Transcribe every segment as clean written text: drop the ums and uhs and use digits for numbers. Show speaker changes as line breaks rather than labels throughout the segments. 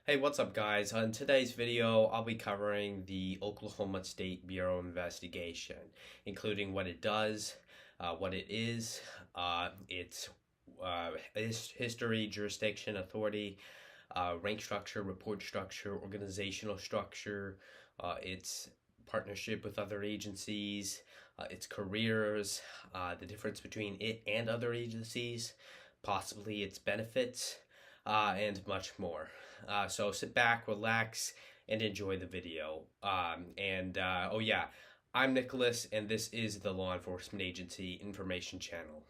Hey, what's up, guys? On today's video, I'll be covering the Oklahoma State Bureau investigation, including what it does, what it is, its history, jurisdiction, authority, rank structure, report structure, organizational structure, its partnership with other agencies, its careers, the difference between it and other agencies, possibly its benefits, and much more. So sit back, relax, and enjoy the video. Oh yeah, I'm Nicholas, and this is the Law Enforcement Agency Information Channel.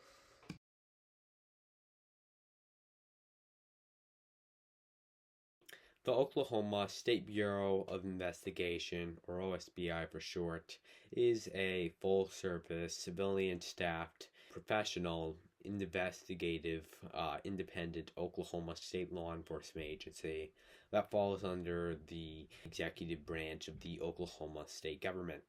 The Oklahoma State Bureau of Investigation, or OSBI for short, is a full-service, civilian-staffed, professional, investigative, independent Oklahoma state law enforcement agency that falls under the executive branch of the Oklahoma state government.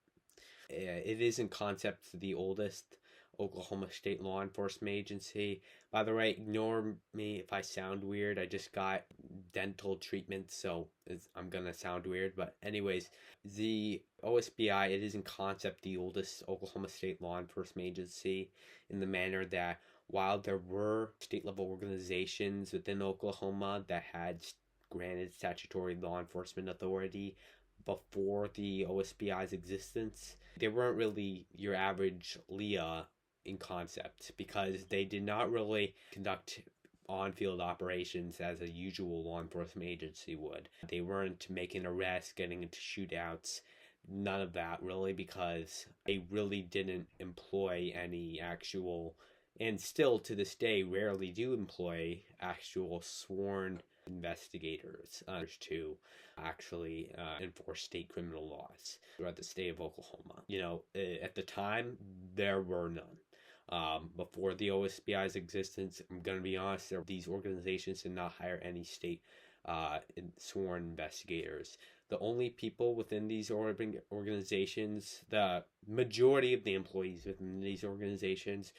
It is in concept the oldest Oklahoma state law enforcement agency. By the way, ignore me if I sound weird. I just got dental treatment, so I'm gonna sound weird. But anyways, the OSBI, it is in concept the oldest Oklahoma state law enforcement agency in the manner that while there were state level organizations within Oklahoma that had granted statutory law enforcement authority before the OSBI's existence, they weren't really your average LEA in concept because they did not really conduct on-field operations as a usual law enforcement agency would. They weren't making arrests, getting into shootouts, none of that really, because they really didn't employ any actual, and still to this day rarely do employ actual sworn investigators to actually enforce state criminal laws throughout the state of Oklahoma. At the time, there were none. Before the OSBI's existence, I'm going to be honest, these organizations did not hire any state sworn investigators. The only people within these organizations, the majority of the employees within these organizations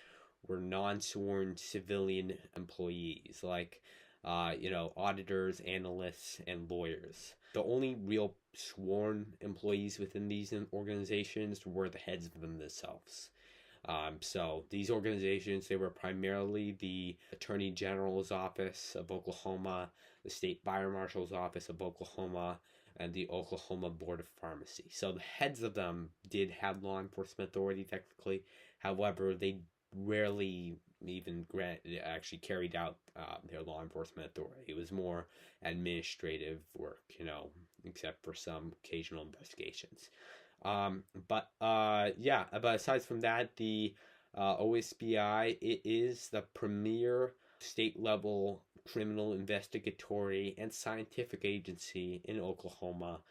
were non-sworn civilian employees, like auditors, analysts, and lawyers. The only real sworn employees within these organizations were the heads of them themselves. So these organizations, they were primarily the Attorney General's Office of Oklahoma, the State Fire Marshal's Office of Oklahoma, and the Oklahoma Board of Pharmacy. So the heads of them did have law enforcement authority technically. However, they rarely even actually carried out their law enforcement authority. It was more administrative work, except for some occasional investigations. But aside from that, the OSBI, it is the premier state level criminal investigatory and scientific agency in Oklahoma,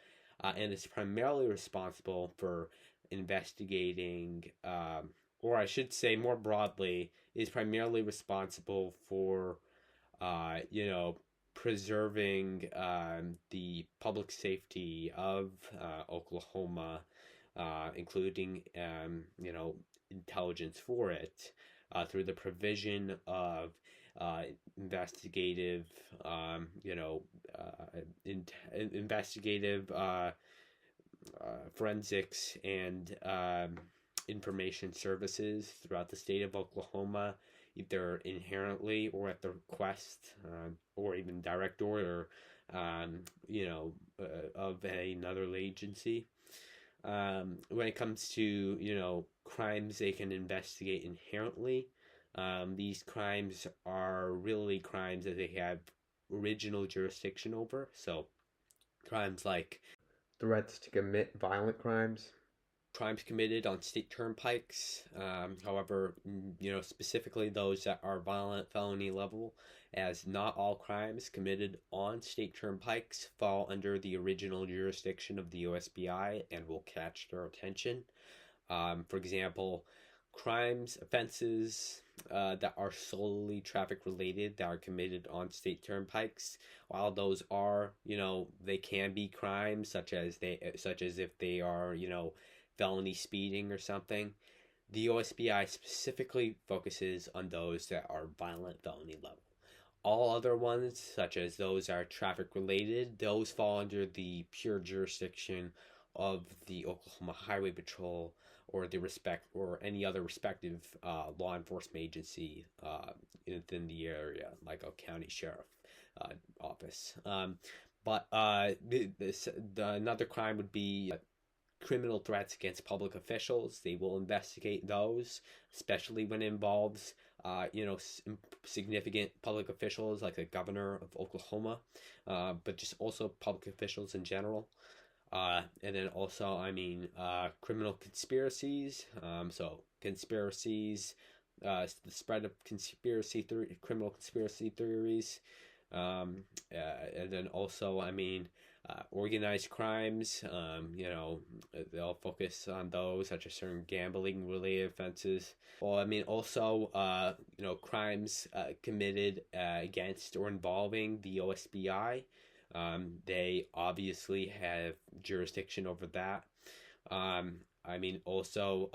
and it's primarily responsible for investigating, or I should say more broadly, is primarily responsible for, preserving the public safety of Oklahoma, including, intelligence for it, through the provision of investigative, investigative forensics and information services throughout the state of Oklahoma, either inherently or at the request or even direct order, of another agency. When it comes to, crimes they can investigate inherently, these crimes are really crimes that they have original jurisdiction over. So crimes like threats to commit violent crimes committed on state turnpikes. However, specifically those that are violent felony level, as not all crimes committed on state turnpikes fall under the original jurisdiction of the OSBI and will catch their attention. For example, offenses that are solely traffic related that are committed on state turnpikes, while those are, they can be crimes such as if they are, felony speeding or something, the OSBI specifically focuses on those that are violent felony level. All other ones, such as those are traffic related, those fall under the pure jurisdiction of the Oklahoma Highway Patrol or the respect or any other respective law enforcement agency within the area, like a county sheriff office. Another crime would be criminal threats against public officials. They will investigate those, especially when it involves, significant public officials like the governor of Oklahoma, but just also public officials in general. And then also, criminal conspiracies. So conspiracies, the spread of criminal conspiracy theories. And then also, organized crimes. They'll focus on those, such as certain gambling related offenses. Well, also, crimes committed against or involving the OSBI. They obviously have jurisdiction over that. Also,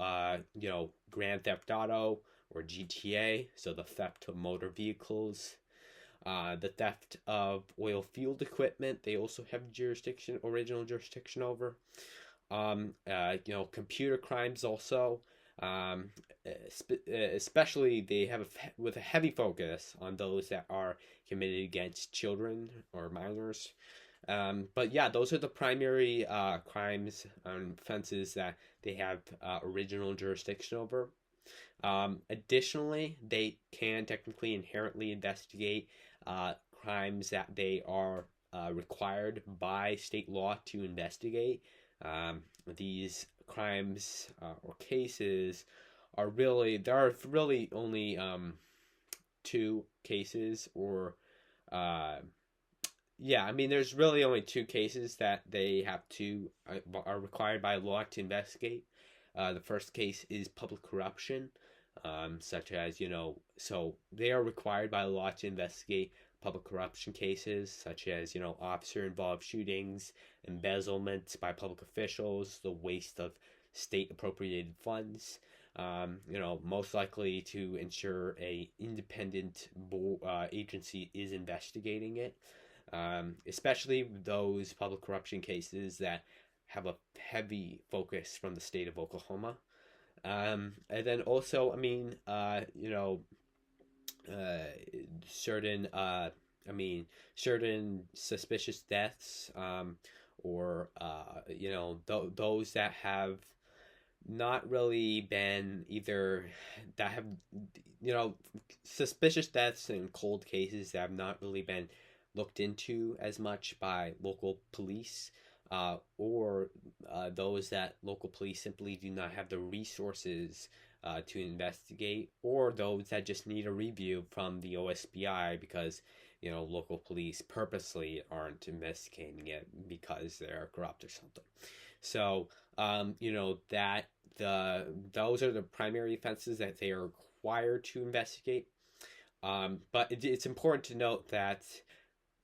Grand Theft Auto or GTA, so the theft of motor vehicles. The theft of oil field equipment, they also have original jurisdiction over. Computer crimes also. Especially they have with a heavy focus on those that are committed against children or minors. But yeah, those are the primary crimes and offenses that they have original jurisdiction over. Additionally, they can technically inherently investigate crimes that they are required by state law to investigate. These crimes or cases there are really only two cases, or there's really only two cases that they have to are required by law to investigate. The first case is public corruption, such as, so they are required by law to investigate public corruption cases, such as, officer involved shootings, embezzlement by public officials, the waste of state appropriated funds. Most likely to ensure a independent agency is investigating it, especially those public corruption cases that have a heavy focus from the state of Oklahoma. And then also, certain certain suspicious deaths, or those that have not really been either that have suspicious deaths and cold cases that have not really been looked into as much by local police, or those that local police simply do not have the resources to investigate, or those that just need a review from the OSBI because local police purposely aren't investigating it because they're corrupt or something. So those are the primary offenses that they are required to investigate. But it's important to note that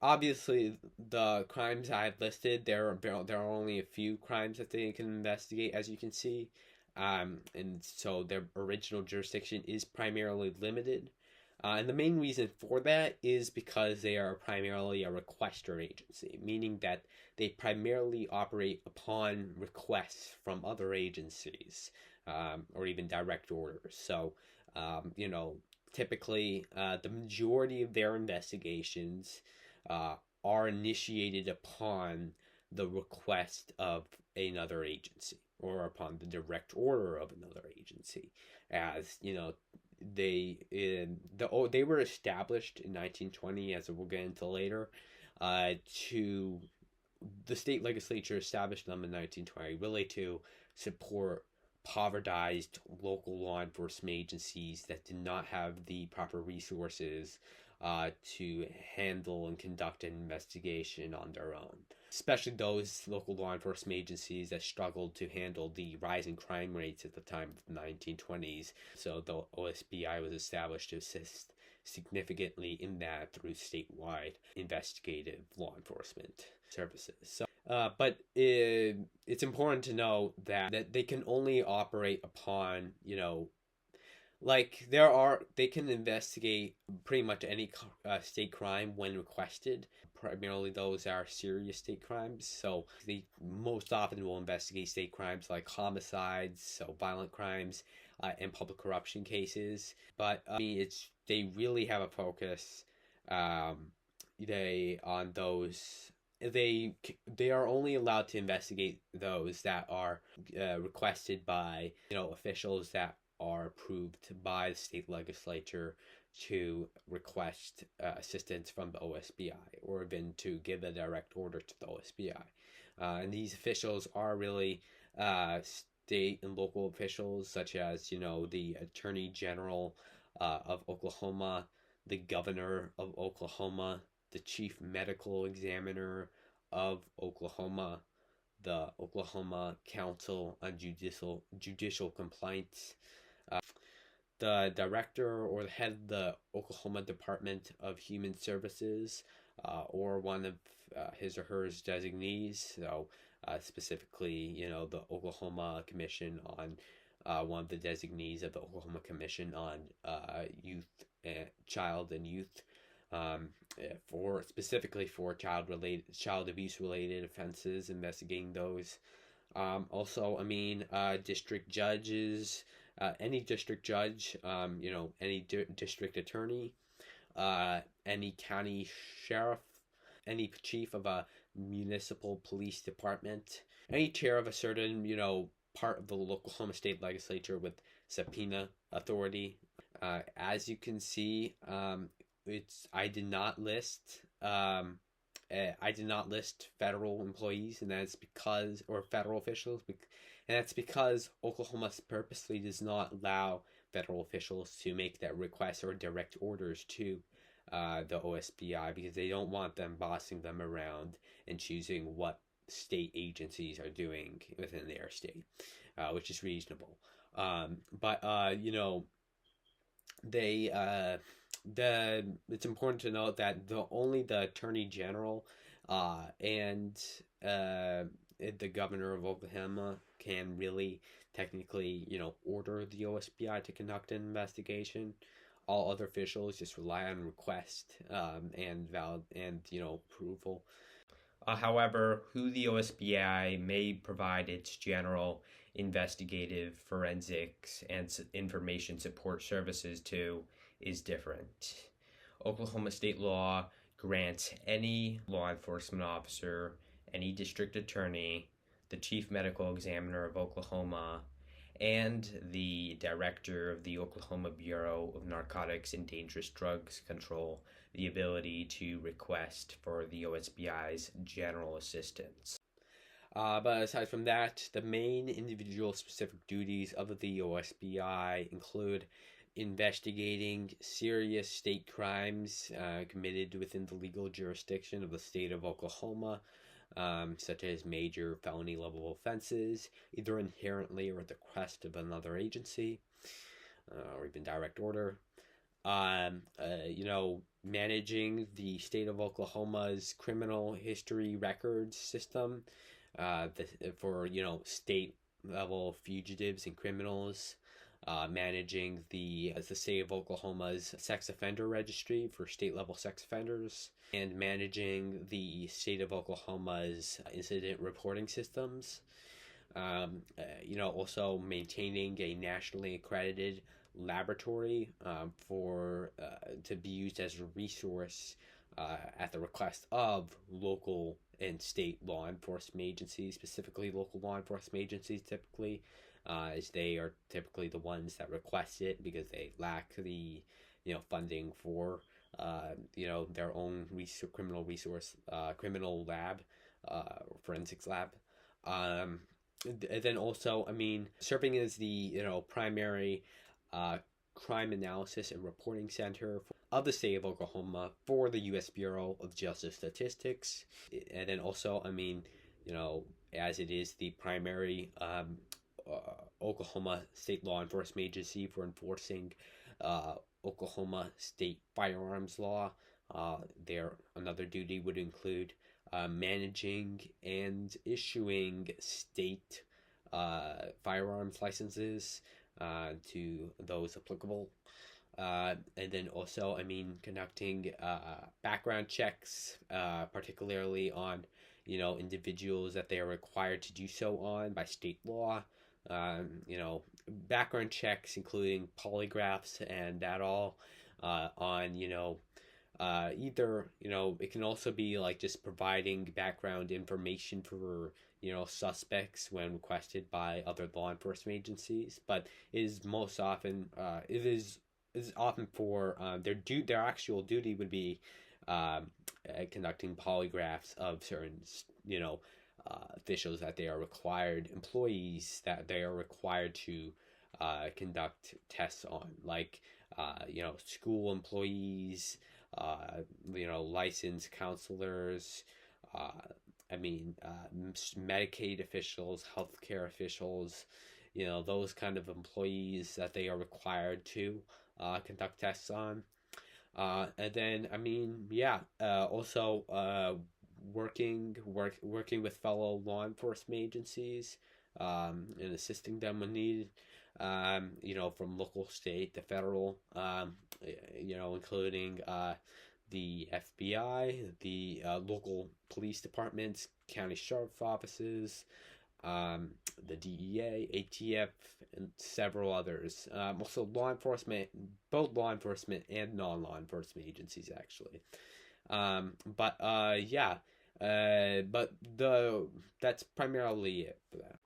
obviously the crimes I've listed, there are only a few crimes that they can investigate, as you can see. And so their original jurisdiction is primarily limited. And the main reason for that is because they are primarily a requester agency, meaning that they primarily operate upon requests from other agencies, or even direct orders. So, typically, the majority of their investigations are initiated upon the request of another agency or upon the direct order of another agency. As they were established in 1920, as we'll get into later. The state legislature established them in 1920 really to support impoverished local law enforcement agencies that did not have the proper resources to handle and conduct an investigation on their own. Especially those local law enforcement agencies that struggled to handle the rising crime rates at the time of the 1920s. So the OSBI was established to assist significantly in that through statewide investigative law enforcement services. So, but it's important to know that they can only operate upon, Like they can investigate pretty much any state crime when requested. Primarily, those are serious state crimes. So they most often will investigate state crimes like homicides, so violent crimes, and public corruption cases. But I mean, it's they really have a focus. Um, they on those. They are only allowed to investigate those that are requested by officials that are approved by the state legislature to request assistance from the OSBI or even to give a direct order to the OSBI. And these officials are really state and local officials, such as the Attorney General of Oklahoma, the Governor of Oklahoma, the Chief Medical Examiner of Oklahoma, the Oklahoma Council on Judicial Complaints, the director or the head of the Oklahoma Department of Human Services, or one of his or her designees. So, specifically, the Oklahoma Commission on one of the designees of the Oklahoma Commission on Child and Youth, for specifically for child abuse related offenses, investigating those. Also, I mean, district judges, any district judge, any district attorney, any county sheriff, any chief of a municipal police department, any chair of a certain, part of the Oklahoma State Legislature with subpoena authority. As you can see, I did not list. I did not list federal employees, and that's because, or federal officials, and that's because Oklahoma purposely does not allow federal officials to make that request or direct orders to the OSBI, because they don't want them bossing them around and choosing what state agencies are doing within their state, which is reasonable. But they it's important to note that only the Attorney General and the Governor of Oklahoma can really technically order the OSBI to conduct an investigation. All other officials just rely on request and valid and approval. However, who the OSBI may provide its general investigative, forensics, and information support services to is different. Oklahoma state law grants any law enforcement officer, any district attorney, the chief medical examiner of Oklahoma, and the director of the Oklahoma Bureau of Narcotics and Dangerous Drugs Control the ability to request for the OSBI's general assistance. But aside from that, the main individual specific duties of the OSBI include investigating serious state crimes committed within the legal jurisdiction of the state of Oklahoma, such as major felony level offenses, either inherently or at the request of another agency, or even direct order. Managing the state of Oklahoma's criminal history records system for state level fugitives and criminals. Managing the state of Oklahoma's sex offender registry for state level sex offenders, and managing the state of Oklahoma's incident reporting systems. Also maintaining a nationally accredited laboratory for to be used as a resource at the request of local and state law enforcement agencies, specifically local law enforcement agencies typically, as they are typically the ones that request it because they lack the funding for their own criminal lab, forensics lab. And then also, I mean, serving as the primary crime analysis and reporting center of the state of Oklahoma for the U.S. Bureau of Justice Statistics. And then also, I mean, as it is the primary Oklahoma state law enforcement agency for enforcing Oklahoma state firearms law, another duty would include managing and issuing state firearms licenses, to those applicable. And then also, conducting background checks, particularly on, individuals that they are required to do so on by state law. Background checks, including polygraphs and that all, on, either, it can also be like just providing background information for, suspects when requested by other law enforcement agencies, but it is most often, is often for their actual duty would be conducting polygraphs of certain officials that they are required employees that they are required to conduct tests on, like school employees, licensed counselors, uh, Medicaid officials, healthcare officials, those kind of employees that they are required to conduct tests on. And then, also working with fellow law enforcement agencies, and assisting them when needed. From local, state to federal. Including the FBI, the local police departments, county sheriff offices, the DEA, ATF, and several others. Also, both law enforcement and non-law enforcement agencies, actually. That's primarily it for that.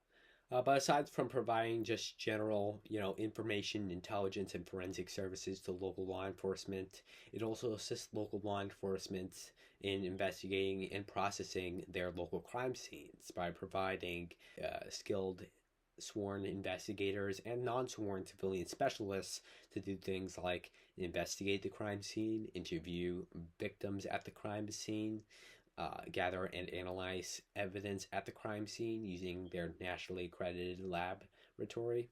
But aside from providing just general, information, intelligence, and forensic services to local law enforcement, it also assists local law enforcement in investigating and processing their local crime scenes by providing skilled sworn investigators and non-sworn civilian specialists to do things like investigate the crime scene, interview victims at the crime scene, gather and analyze evidence at the crime scene using their nationally accredited laboratory.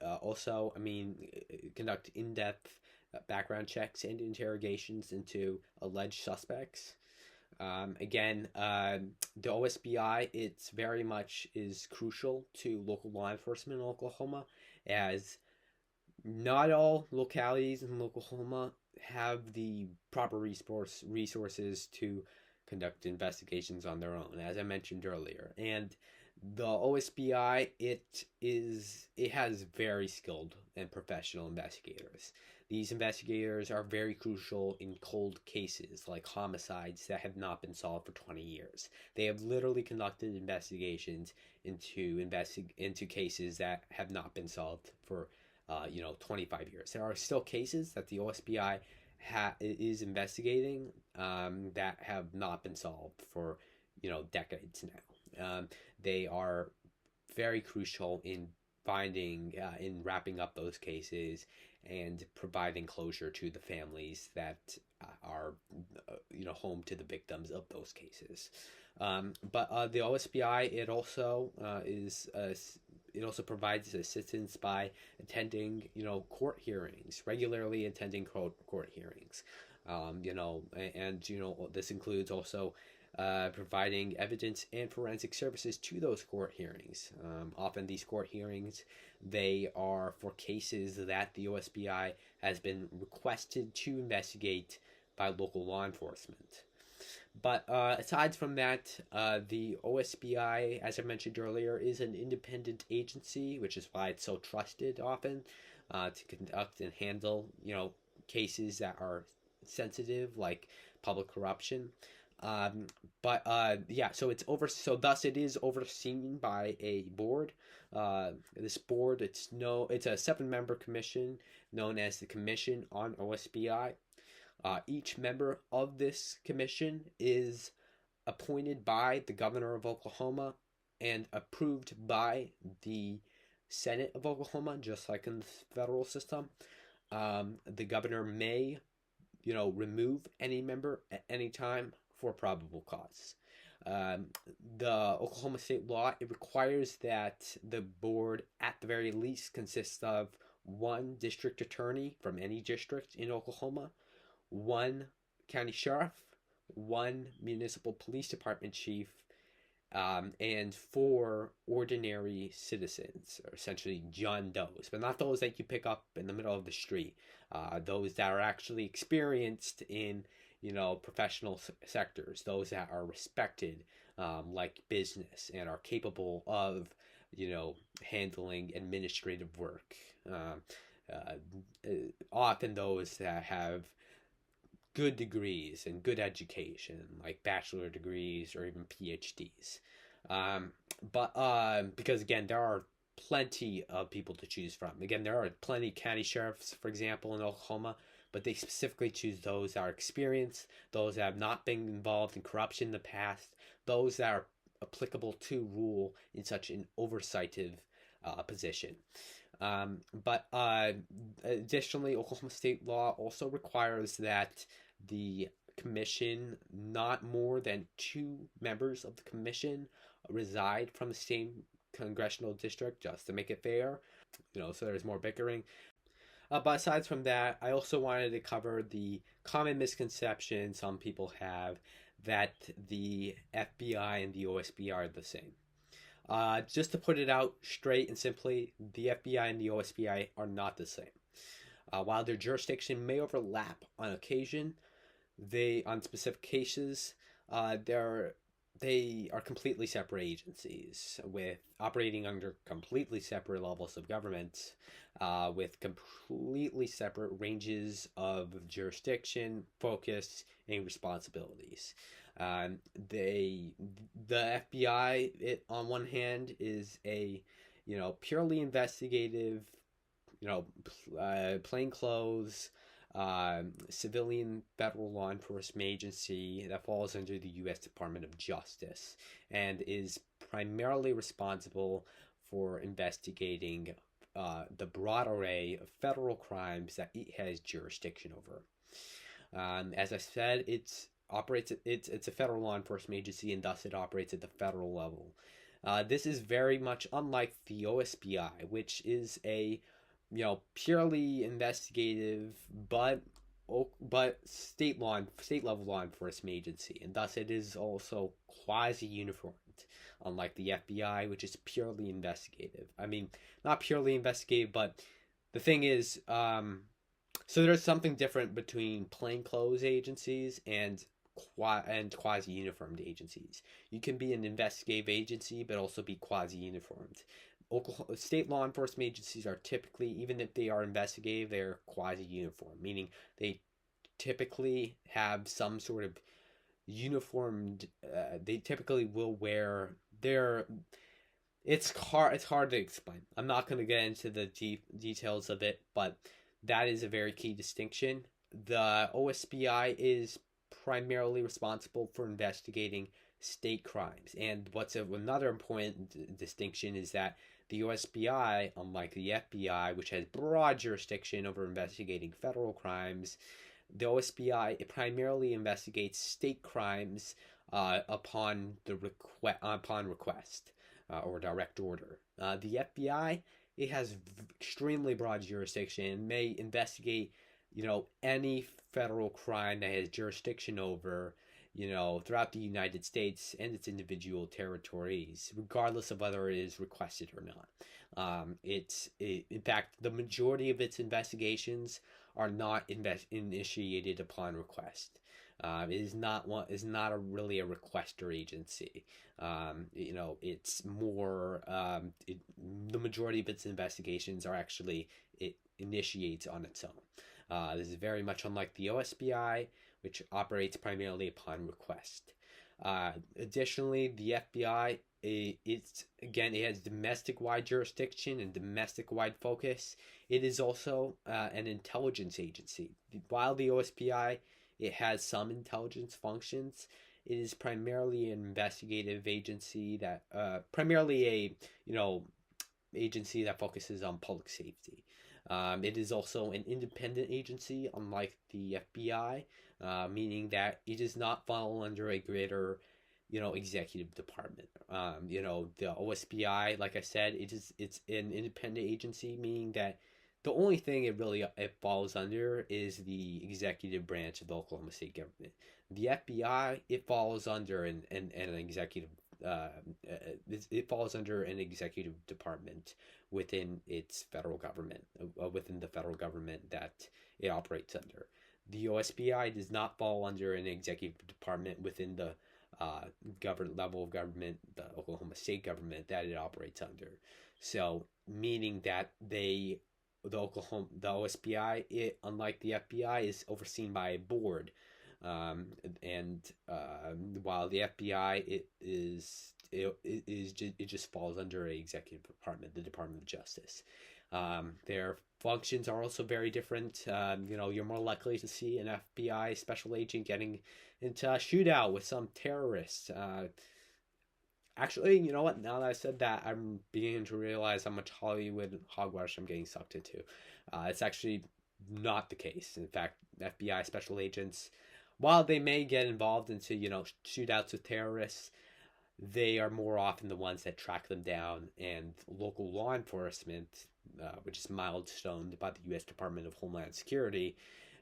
Also, conduct in-depth background checks and interrogations into alleged suspects. The OSBI, it's very much is crucial to local law enforcement in Oklahoma, as not all localities in Oklahoma have the proper resources to conduct investigations on their own, as I mentioned earlier. And the OSBI, it has very skilled and professional investigators. These investigators are very crucial in cold cases like homicides that have not been solved for 20 years. They have literally conducted investigations into cases that have not been solved for 25 years. There are still cases that the OSBI is investigating that have not been solved for decades now. They are very crucial in in wrapping up those cases and providing closure to the families that are home to the victims of those cases. But the OSBI, it also it also provides assistance by attending court hearings, regularly attending court hearings. This includes also providing evidence and forensic services to those court hearings. Often these court hearings, they are for cases that the OSBI has been requested to investigate by local law enforcement. But aside from that, the OSBI, as I mentioned earlier, is an independent agency, which is why it's so trusted often to conduct and handle, cases that are sensitive, like public corruption. So thus it is overseen by a board. This board, it's a 7-member commission known as the Commission on OSBI. Each member of this commission is appointed by the governor of Oklahoma and approved by the Senate of Oklahoma, just like in the federal system. The governor may, remove any member at any time for probable cause. The Oklahoma state law, it requires that the board at the very least consists of one district attorney from any district in Oklahoma, one county sheriff, one municipal police department chief, and for ordinary citizens, or essentially John Does, but not those that you pick up in the middle of the street. Those that are actually experienced in, professional sectors, those that are respected, like business, and are capable of, handling administrative work. Uh, Often those that have good degrees and good education, like bachelor degrees or even PhDs. Um, but because again, there are plenty of people to choose from. Again, there are plenty of county sheriffs, for example, in Oklahoma, but they specifically choose those that are experienced, those that have not been involved in corruption in the past, those that are applicable to rule in such an oversightive position. But additionally, Oklahoma state law also requires that the commission, not more than two members of the commission, reside from the same congressional district, just to make it fair, so there's more bickering. But aside from that, I also wanted to cover the common misconception some people have that the FBI and the OSBI are the same. Just to put it out straight and simply, the FBI and the OSBI are not the same. While their jurisdiction may overlap on occasion, on specific cases, they are completely separate agencies with operating under completely separate levels of government, with completely separate ranges of jurisdiction, focus, and responsibilities. The FBI, on one hand, is a purely investigative, plainclothes civilian federal law enforcement agency that falls under the U.S. Department of Justice and is primarily responsible for investigating the broad array of federal crimes that it has jurisdiction over. As I said, it's a federal law enforcement agency, and thus it operates at the federal level. This is very much unlike the OSBI, which is a purely investigative, but state level law enforcement agency, and thus it is also quasi uniformed. Unlike the FBI, which is purely investigative. I mean, not purely investigative, but the thing is, so there's something different between plainclothes agencies and quasi uniformed agencies. You can be an investigative agency, but also be quasi uniformed. Oklahoma state law enforcement agencies are typically, even if they are investigative, they're quasi-uniform, meaning they typically have some sort of uniformed. They typically will wear their. It's hard to explain. I'm not going to get into the details of it, but that is a very key distinction. The OSBI is primarily responsible for investigating state crimes, and another important distinction is that the OSBI, unlike the FBI, which has broad jurisdiction over investigating federal crimes, the OSBI primarily investigates state crimes upon request or direct order. The FBI, it has extremely broad jurisdiction and may investigate, any federal crime that has jurisdiction over, throughout the United States and its individual territories, regardless of whether it is requested or not. In fact, the majority of its investigations are not initiated upon request. It is not really a requester agency. It's more the majority of its investigations are actually it initiates on its own. This is very much unlike the OSBI, which operates primarily upon request. Additionally, the FBI, it has domestic-wide jurisdiction and domestic-wide focus. It is also an intelligence agency. While the OSBI, it has some intelligence functions, it is primarily an investigative agency that, primarily agency that focuses on public safety. It is also an independent agency, unlike the FBI, meaning that it does not fall under a greater, executive department. The OSBI, like I said, it's an independent agency, meaning that the only thing it falls under is the executive branch of the Oklahoma state government. The FBI, it falls under an executive it falls under an executive department within its federal government, within the federal government that it operates under. The OSBI does not fall under an executive department within the government level of government, the Oklahoma state government that it operates under. So, meaning that the OSBI, unlike the FBI, is overseen by a board, and while the FBI it just falls under a executive department, the Department of Justice. Their functions are also very different. You're more likely to see an FBI special agent getting into a shootout with some terrorists. Actually, you know what? Now that I said that, I'm beginning to realize how much Hollywood hogwash I'm getting sucked into. It's actually not the case. In fact, FBI special agents, while they may get involved into, shootouts with terrorists, they are more often the ones that track them down, and local law enforcement, which is milestoned by the U.S. Department of Homeland Security,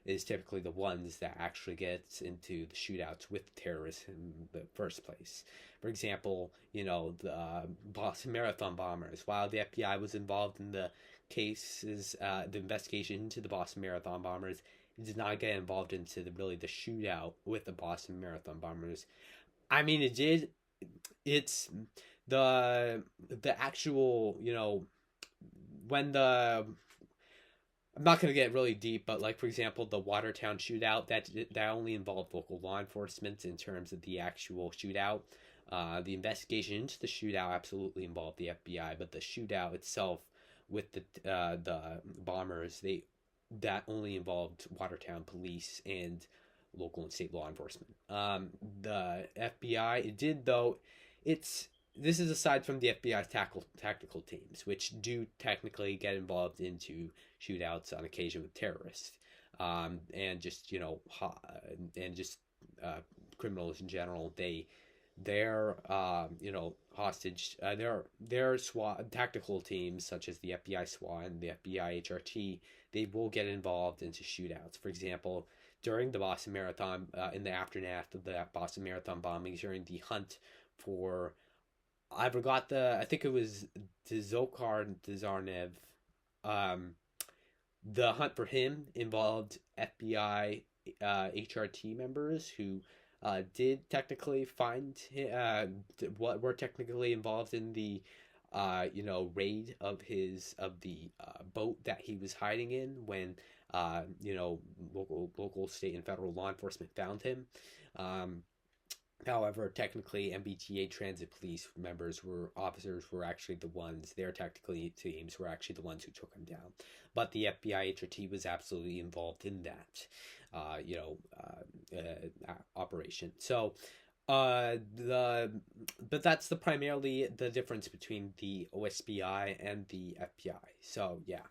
is typically the ones that actually gets into the shootouts with terrorists in the first place. For example, the Boston Marathon bombers. While the FBI was involved in the cases, the investigation into the Boston Marathon bombers, it did not get involved into the shootout with the Boston Marathon bombers. I mean, it did. It's the actual, when I'm not going to get really deep, but like, for example, the Watertown shootout, that only involved local law enforcement in terms of the actual shootout. The investigation into the shootout absolutely involved the FBI, but the shootout itself with the bombers, that only involved Watertown police and local and state law enforcement. The FBI, it did, though, this is aside from the FBI's tactical teams, which do technically get involved into shootouts on occasion with terrorists, and just criminals in general. Their hostage, their SWAT tactical teams, such as the FBI SWAT and the FBI HRT, they will get involved into shootouts. For example, during the Boston Marathon, in the aftermath of the Boston Marathon bombings, during the hunt for, I think it was Dzhokhar Dzarnev. The hunt for him involved FBI HRT members who did technically what were technically involved in the raid of the boat that he was hiding in when local, state, and federal law enforcement found him. However, technically, MBTA transit police officers were actually the ones, their tactical teams were actually the ones who took him down. But the FBI HRT was absolutely involved in that, operation. So, but that's primarily the difference between the OSBI and the FBI. So, yeah.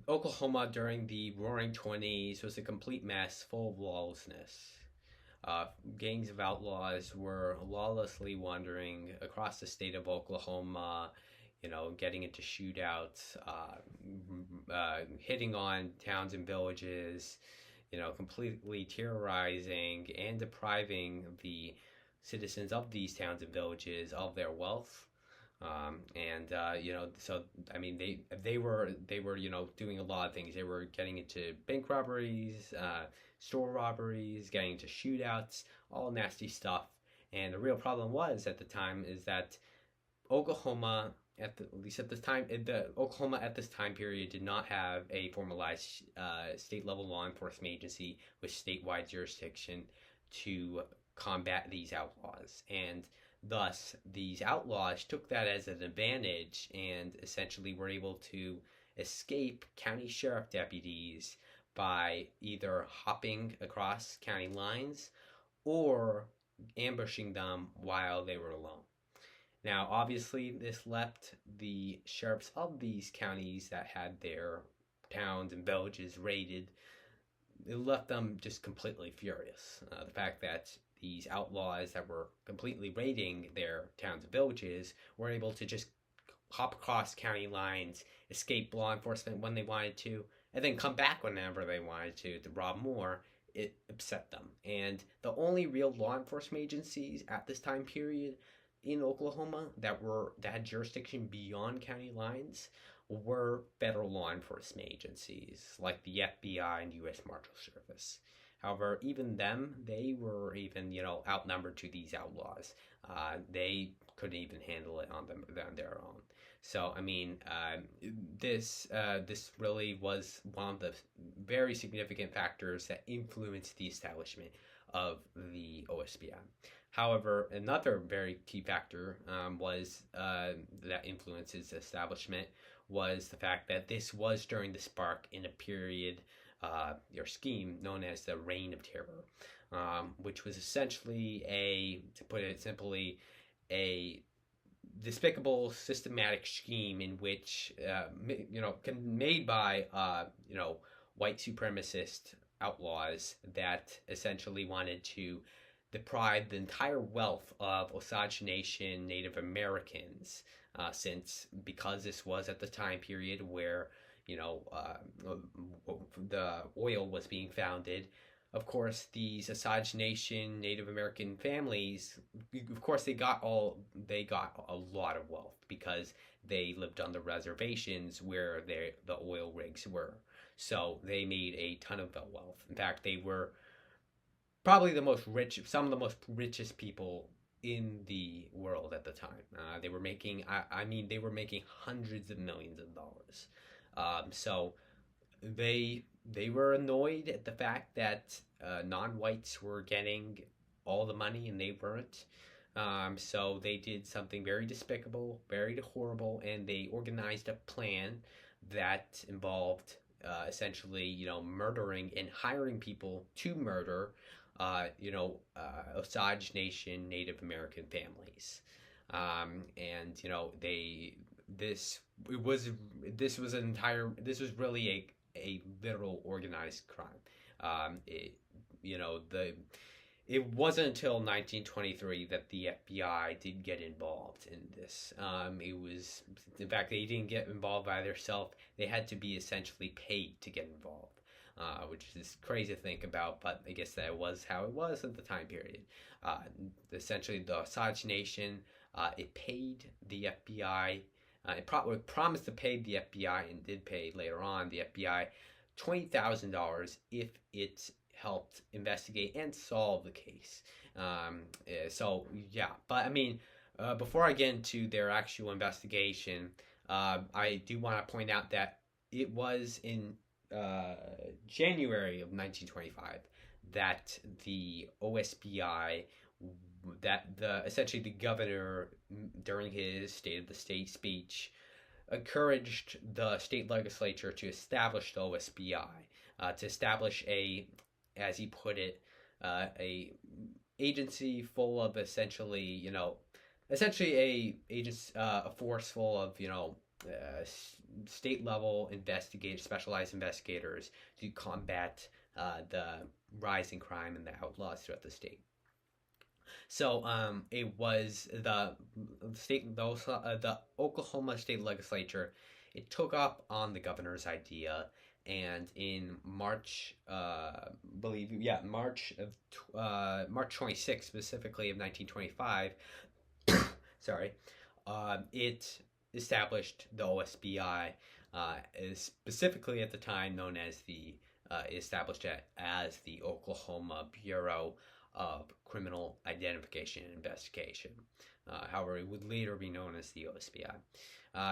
Oklahoma during the Roaring Twenties was a complete mess, full of lawlessness. Gangs of outlaws were lawlessly wandering across the state of Oklahoma, getting into shootouts, hitting on towns and villages, completely terrorizing and depriving the citizens of these towns and villages of their wealth. So I mean, they were doing a lot of things. They were getting into bank robberies, store robberies, getting into shootouts, all nasty stuff. And the real problem was at the time is that Oklahoma, Oklahoma at this time period did not have a formalized state level law enforcement agency with statewide jurisdiction to combat these outlaws. And thus, these outlaws took that as an advantage and essentially were able to escape county sheriff deputies by either hopping across county lines or ambushing them while they were alone. Now, obviously, this left the sheriffs of these counties that had their towns and villages raided, it left them just completely furious. The fact that these outlaws that were completely raiding their towns and villages were able to just hop across county lines, escape law enforcement when they wanted to, and then come back whenever they wanted to rob more. It upset them. And the only real law enforcement agencies at this time period in Oklahoma that had jurisdiction beyond county lines were federal law enforcement agencies like the FBI and U.S. Marshal Service. However, even them, they were even outnumbered to these outlaws. They couldn't even handle it on their own. So I mean, this really was one of the very significant factors that influenced the establishment of the OSBI. However, another very key factor that influenced its establishment was the fact that this was during the spark in a period or scheme known as the Reign of Terror, which was essentially to put it simply, a despicable systematic scheme in which made by white supremacist outlaws that essentially wanted to deprive the entire wealth of Osage Nation Native Americans, because this was at the time period where the oil was being founded. Of course, these Osage Nation Native American families, of course, they got a lot of wealth because they lived on the reservations where the oil rigs were. So they made a ton of wealth. In fact, they were probably some of the most richest people in the world at the time. They were making hundreds of millions of dollars. So they were annoyed at the fact that non-whites were getting all the money and they weren't. So they did something very despicable, very horrible, and they organized a plan that involved essentially, murdering and hiring people to murder, Osage Nation Native American families. And this was really a literal organized crime. It wasn't until 1923 that the FBI did get involved in this. In fact, they didn't get involved by themselves. They had to be essentially paid to get involved, which is crazy to think about, but I guess that was how it was at the time period. Essentially, the Osage Nation, it paid the FBI. It promised to pay the FBI and did pay later on the FBI $20,000 if it helped investigate and solve the case. But I mean, before I get into their actual investigation, I do want to point out that it was in January of 1925 that the OSBI, essentially the governor during his State of the State speech, encouraged the state legislature to establish the OSBI, to establish as he put it, a agency full of essentially a force full of state level specialized investigators to combat the rising crime and the outlaws throughout the state. So it was the Oklahoma State Legislature. It took up on the governor's idea, and in March 26th specifically of 1925, sorry, it established the OSBI, specifically at the time known as established it as the Oklahoma Bureau of Criminal Identification and Investigation. However, it would later be known as the OSBI.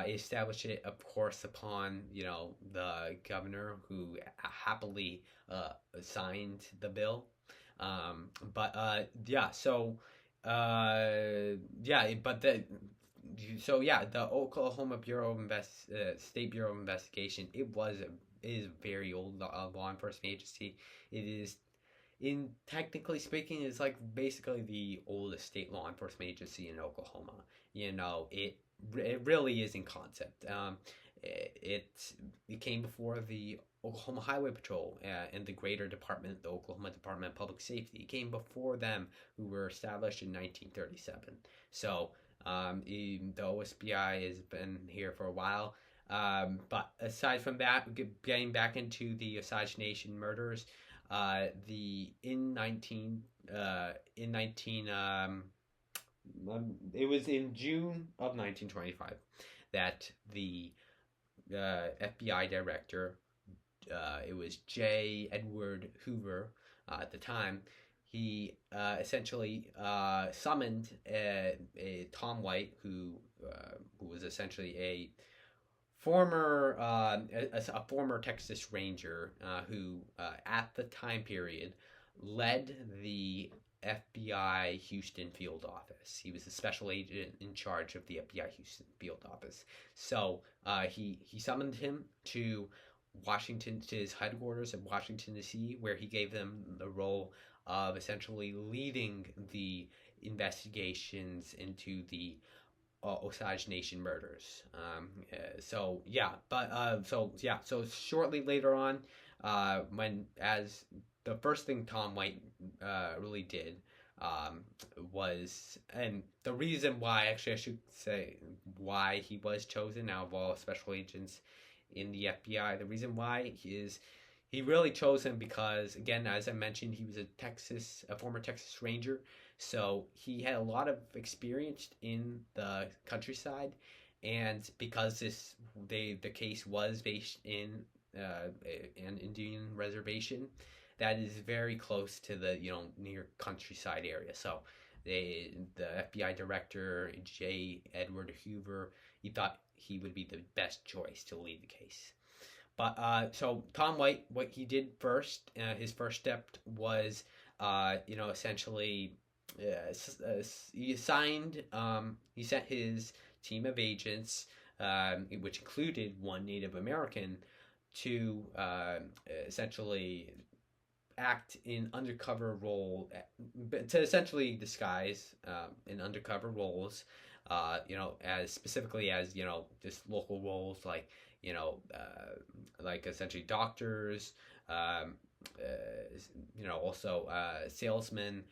It established it, of course, upon the governor who happily signed the bill. The Oklahoma State Bureau of Investigation, it is a very old law enforcement agency. It is, technically speaking, it's like basically the oldest state law enforcement agency in Oklahoma. It really is in concept. It came before the Oklahoma Highway Patrol and the greater department, the Oklahoma Department of Public Safety. It came before them, who were established in 1937. So The OSBI has been here for a while. But aside from that, getting back into the Osage Nation murders, the in 19 it was in June of 1925 that the FBI director, it was J. Edward Hoover at the time, he essentially summoned a Tom White, who was essentially a former Texas Ranger who at the time period led the FBI Houston field office. He was the special agent in charge of the FBI Houston field office. So he summoned him to Washington, to his headquarters in Washington D.C., where he gave them the role of essentially leading the investigations into the Osage Nation murders. So shortly later on, when as the first thing Tom White really did was, and the reason why, actually I should say why he was chosen out of all special agents in the FBI. The reason why is he really chose him because, again, as I mentioned, he was a former Texas Ranger, so he had a lot of experience in the countryside, and because the case was based in an Indian reservation that is very close to the near countryside area. So the FBI director J. Edward Hoover, he thought he would be the best choice to lead the case. But so Tom White, what he did first, his first step was, essentially, he sent his team of agents, which included one Native American, to essentially act in undercover role, to essentially disguise in undercover roles, as specifically as just local roles like like essentially doctors, also salesmen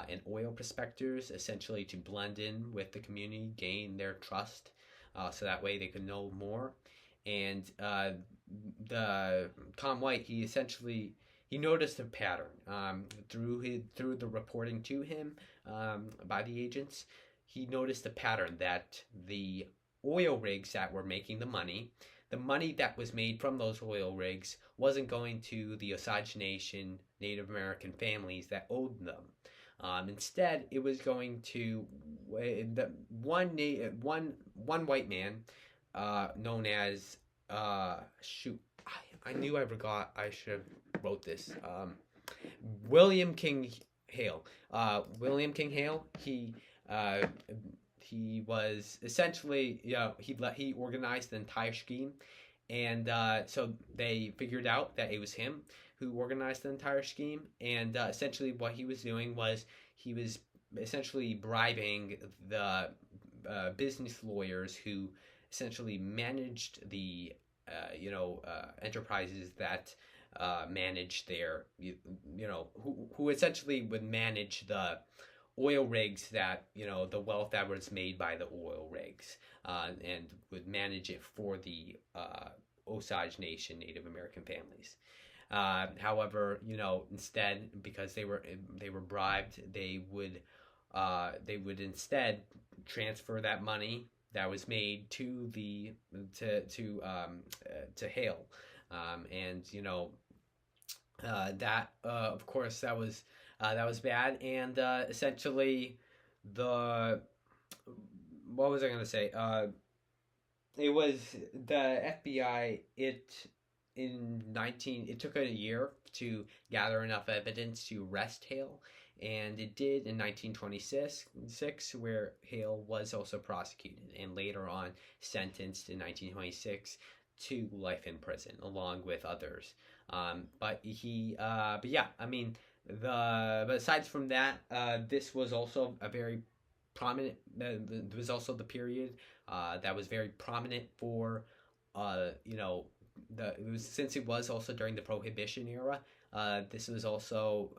and oil prospectors, essentially to blend in with the community, gain their trust, so that way they could know more. And the Tom White, he noticed a pattern through the reporting to him by the agents. He noticed a pattern that the oil rigs that were making the money that was made from those oil rigs wasn't going to the Osage Nation Native American families that owed them. Instead, it was going to the one white man known as I knew I forgot. I should have wrote this. William King Hale. William King Hale. He was essentially, he organized the entire scheme, and so they figured out that it was him who organized the entire scheme. And essentially, what he was doing was he was essentially bribing the business lawyers who essentially managed the enterprises that managed their who essentially would manage the oil rigs, that the wealth that was made by the oil rigs, and would manage it for the Osage Nation Native American families. However, instead, because they were bribed, they would instead transfer that money that was made to Hale, and that of course that was bad. And essentially, the what was I going to say? It was the FBI. It took a year to gather enough evidence to arrest Hale, and it did in 1926, where Hale was also prosecuted and later on sentenced in 1926 to life in prison along with others. But aside from that, this was also a very prominent. There was also the period that was very prominent for since it was also during the Prohibition era. This was also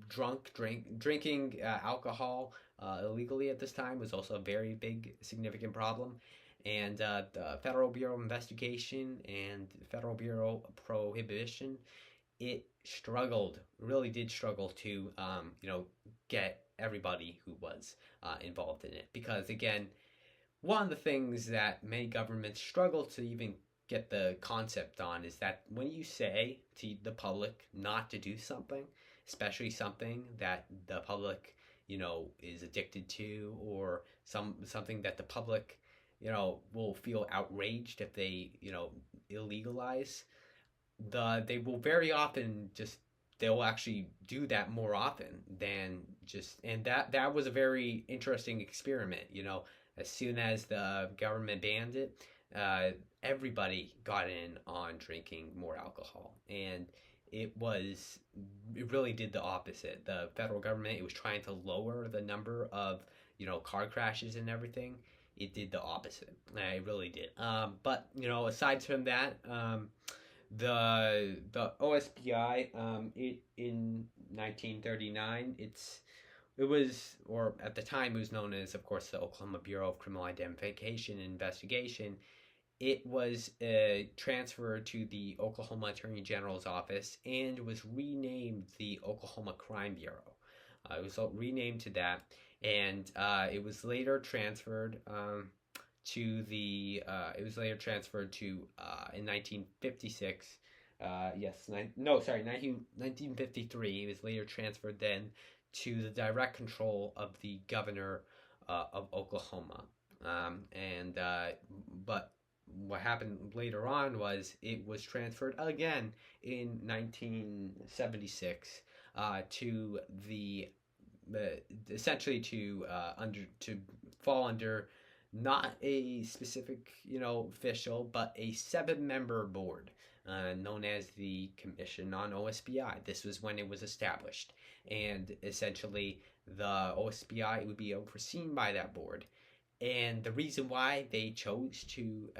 drinking alcohol
illegally at this time was also a very big, significant problem. And the Federal Bureau of Investigation and the Federal Bureau of Prohibition, it struggled, really did struggle to, get everybody who was involved in it. Because again, one of the things that many governments struggle to even get the concept on is that when you say to the public not to do something, especially something that the public, is addicted to, or something that the public, will feel outraged if they, illegalize, they will very often just they'll actually do that more often than just, and that was a very interesting experiment. As soon as the government banned it, uh, everybody got in on drinking more alcohol, and it really did the opposite. The federal government, it was trying to lower the number of car crashes and everything. It did the opposite. It really did. But aside from that, the OSBI, it in 1939, it was, or at the time it was known as, of course, the Oklahoma Bureau of Criminal Identification and Investigation. It was transferred to the Oklahoma Attorney General's office and was renamed the Oklahoma Crime Bureau. It was renamed to that, and it was later transferred in 1956. Yes, no, sorry, 1953. It was later transferred then to the direct control of the governor of Oklahoma. And But what happened later on was it was transferred again in 1976 to the essentially to fall under not a specific official, but a 7-member board known as the Commission on OSBI. This was when it was established, and essentially the OSBI would be overseen by that board. And the reason why they chose to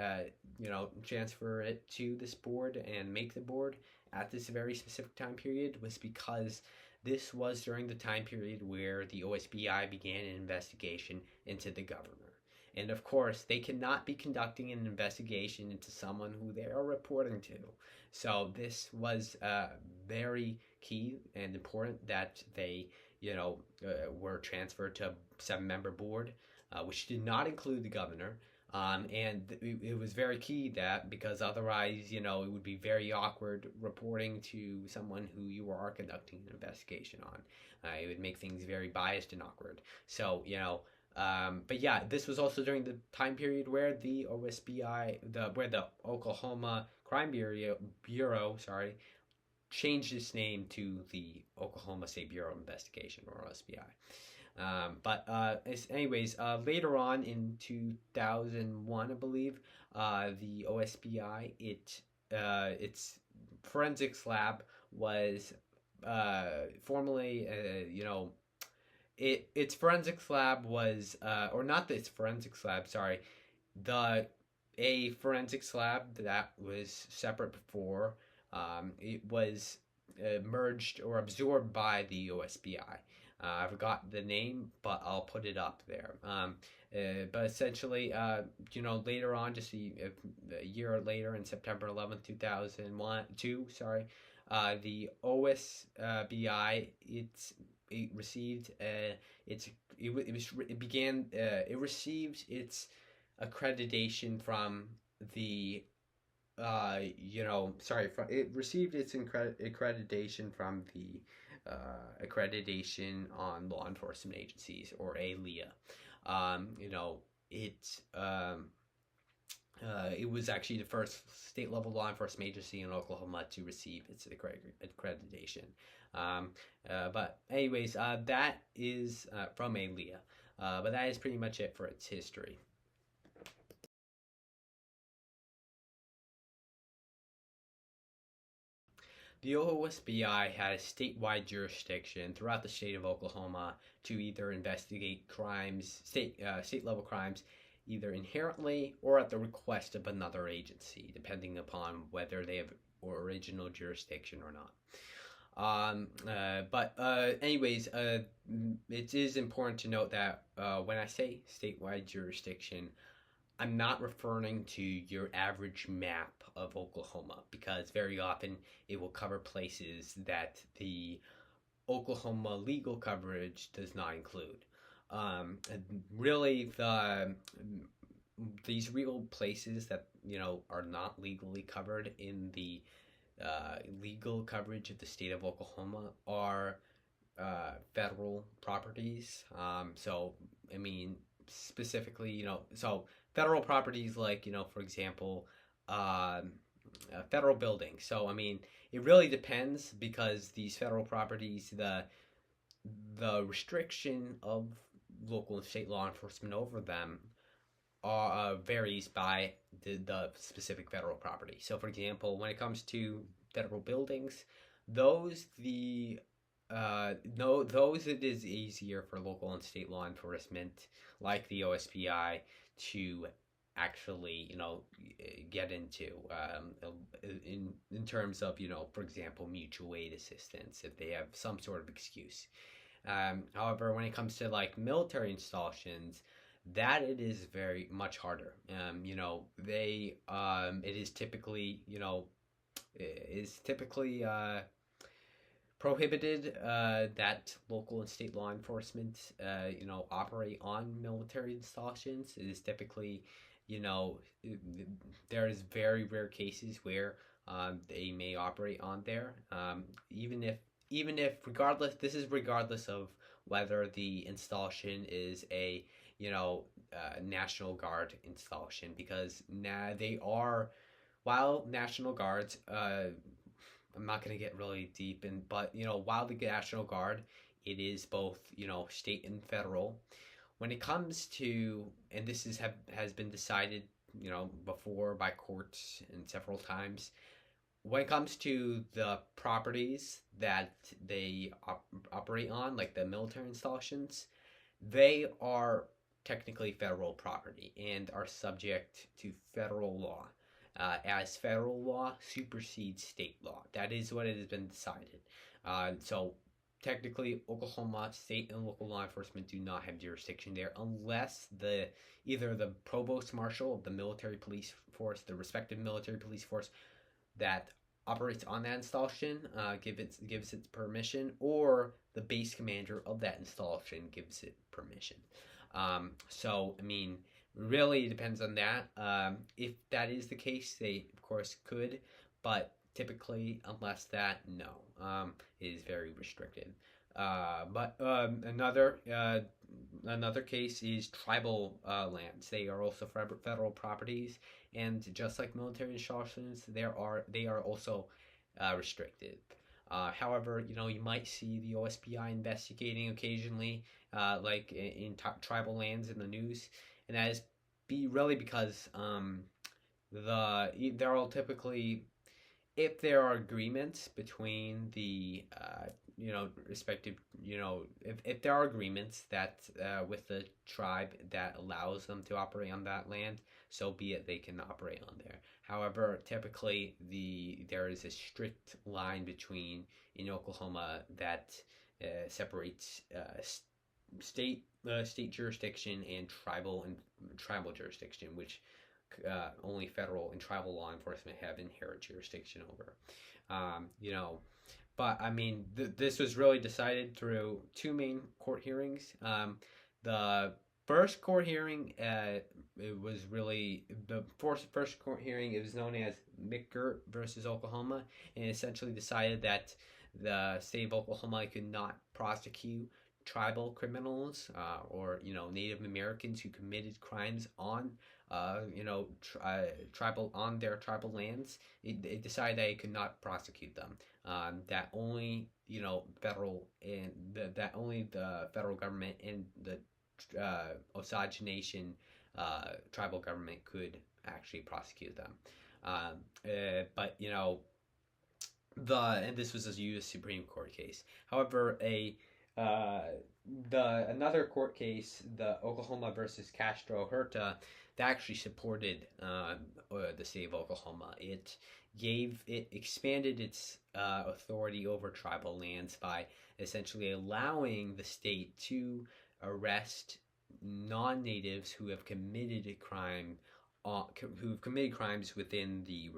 transfer it to this board and make the board at this very specific time period was because this was during the time period where the OSBI began an investigation into the governor. And of course, they cannot be conducting an investigation into someone who they are reporting to. So this was very key and important that they, were transferred to a 7-member board, which did not include the governor. And it was very key that, because otherwise, it would be very awkward reporting to someone who you are conducting an investigation on. It would make things very biased and awkward. So, but yeah, this was also during the time period where the OSBI, where the Oklahoma Crime Bureau, changed its name to the Oklahoma State Bureau of Investigation, or OSBI. Anyways, later on in 2001, I believe, the OSBI, its forensics lab was formally, its forensics lab was, or not its forensics lab, sorry, a forensics lab that was separate before, it was merged or absorbed by the OSBI. I forgot the name, but I'll put it up there. But essentially, later on, just a year later, in September 11th, 2002, the OSBI, it received it received its accreditation from the it received its accreditation from the Accreditation on Law Enforcement Agencies, or ALEA. It was actually the first state-level law enforcement agency in Oklahoma to receive its accreditation. But anyways, that is from ALEA. But that is pretty much it for its history. The OSBI had a statewide jurisdiction throughout the state of Oklahoma to either investigate crimes, state-level crimes, either inherently or at the request of another agency, depending upon whether they have original jurisdiction or not. Anyways, it is important to note that when I say statewide jurisdiction, I'm not referring to your average map of Oklahoma because very often it will cover places that the Oklahoma legal coverage does not include. And really, these real places that are not legally covered in the legal coverage of the state of Oklahoma are federal properties. So, I mean, specifically, so federal properties like, for example, federal buildings. So, I mean, it really depends because these federal properties, the restriction of local and state law enforcement over them varies by the specific federal property. So, for example, when it comes to federal buildings, those the no, those it is easier for local and state law enforcement, like the OSBI, to actually get into in terms of for example mutual aid assistance if they have some sort of excuse. However, when it comes to like military installations, that it is very much harder. It is typically prohibited that local and state law enforcement operate on military installations. It is typically you know there is very rare cases where they may operate on there, even if regardless, this is regardless of whether the installation is a National Guard installation, because now they are, while National Guards, I'm not going to get really deep in, but while the National Guard, it is both state and federal. When it comes to, and this has been decided before by courts and several times, when it comes to the properties that they operate on, like the military installations, they are technically federal property and are subject to federal law. As federal law supersedes state law. That is what it has been decided. So technically, Oklahoma state and local law enforcement do not have jurisdiction there unless either the provost marshal of the military police force, the respective military police force that operates on that installation, gives it permission, or the base commander of that installation gives it permission. So, I mean, really it depends on that. If that is the case, they of course could, but typically, unless that, no, it is very restricted. But another case is tribal lands. They are also federal properties, and just like military installations, they are also restricted. However, you might see the OSBI investigating occasionally, like in tribal lands in the news, and that is really because they're all typically, if there are agreements between the respective if there are agreements that with the tribe that allows them to operate on that land, so be it, they can operate on there. However, typically there is a strict line between in Oklahoma that separates state jurisdiction and tribal jurisdiction, which only federal and tribal law enforcement have inherent jurisdiction over. But I mean, this was really decided through two main court hearings. The first court hearing, it was really the first court hearing. It was known as McGirt versus Oklahoma, and essentially decided that the state of Oklahoma could not prosecute tribal criminals or Native Americans who committed crimes on tribal on their tribal lands. It decided that it could not prosecute them. That only that only the federal government and the Osage Nation tribal government could actually prosecute them. But and this was a U.S. Supreme Court case. However, a Uh, the another court case, the Oklahoma versus Castro Herta, that actually supported the state of Oklahoma. It expanded its authority over tribal lands by essentially allowing the state to arrest non-natives who have committed a crime who've committed crimes within the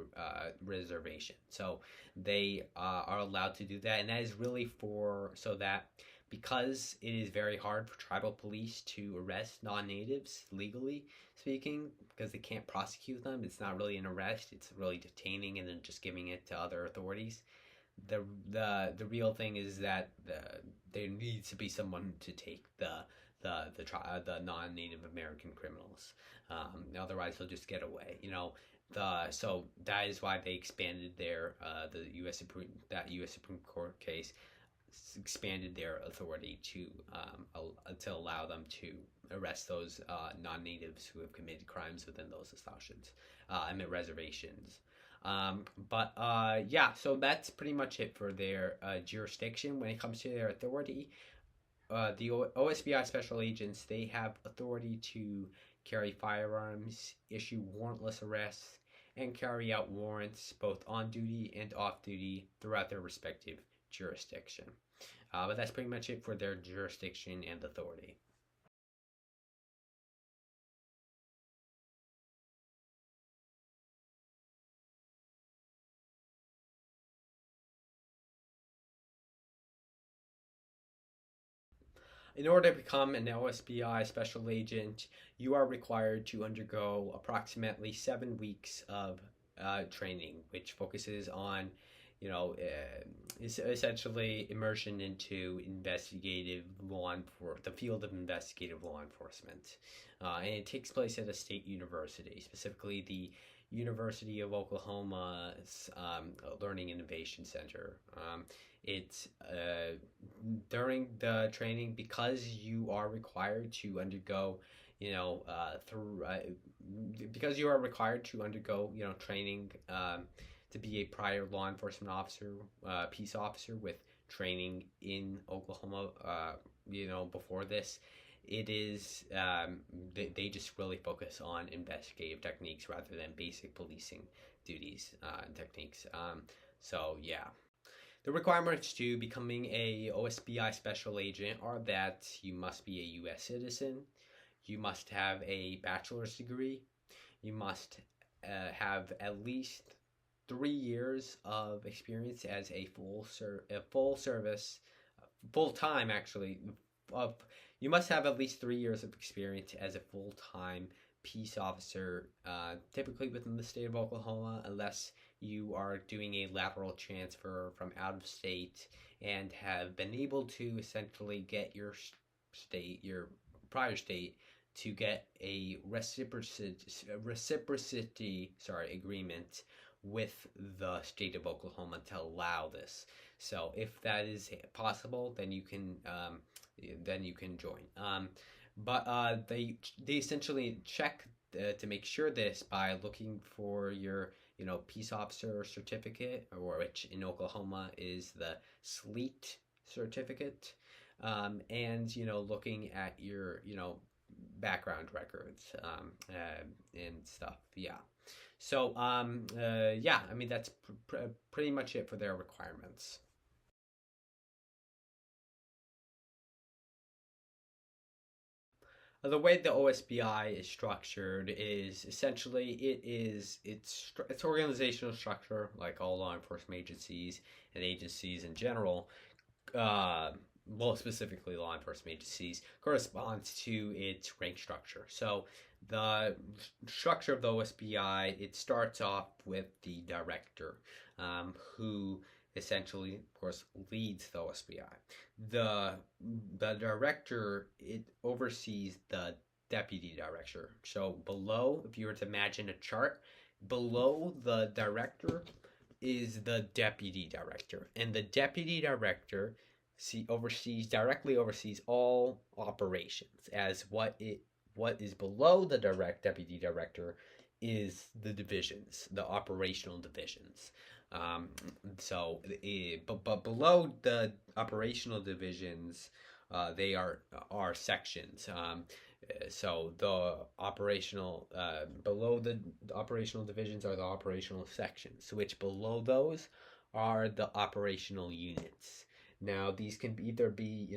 reservation. So they are allowed to do that, and that is really for so that because it is very hard for tribal police to arrest non-natives legally speaking because they can't prosecute them. It's not really an arrest, it's really detaining and then just giving it to other authorities. The real thing is that there needs to be someone to take the non-Native American criminals. Otherwise, they'll just get away. So that is why they expanded the U.S. Supreme Court case expanded their authority to allow them to arrest those non-natives who have committed crimes within those establishments, reservations. Yeah, so that's pretty much it for their jurisdiction. When it comes to their authority, the OSBI special agents, they have authority to carry firearms, issue warrantless arrests, and carry out warrants both on duty and off duty throughout their respective jurisdiction. But that's pretty much it for their jurisdiction and authority. In order to become an OSBI special agent, you are required to undergo approximately 7 weeks of training, which focuses on, essentially immersion into the field of investigative law enforcement. And it takes place at a state university, specifically the University of Oklahoma's Learning Innovation Center. It's during the training, because you are required to undergo because you are required to undergo training to be a prior law enforcement officer, peace officer with training in Oklahoma. Before this, it is they just really focus on investigative techniques rather than basic policing duties and techniques. So yeah. The requirements to becoming a OSBI special agent are that you must be a U.S. citizen, you must have a bachelor's degree, you must have at least 3 years of experience as a full time actually. Of You must have at least 3 years of experience as a full time peace officer, typically within the state of Oklahoma, unless you are doing a lateral transfer from out of state and have been able to essentially get your prior state, to get a reciprocity agreement with the state of Oklahoma to allow this. So if that is possible, then you can join. But they essentially check to make sure this by looking for your peace officer certificate, or which in Oklahoma is the SLEET certificate, and looking at your background records and stuff. Yeah. So yeah, I mean that's pretty much it for their requirements. The way the OSBI is structured is essentially its organizational structure, like all law enforcement agencies and agencies in general, well, specifically law enforcement agencies, corresponds to its rank structure. So the structure of the OSBI, it starts off with the director, who essentially, of course, leads the OSBI. The director, it oversees the deputy director. So below, if you were to imagine a chart, below the director is the deputy director, and the deputy director directly oversees all operations, as what is below the deputy director is the divisions, the operational divisions. Um, but below the operational divisions, they are sections. So the operational below the operational divisions are the operational sections, which below those are the operational units. Now these can either be,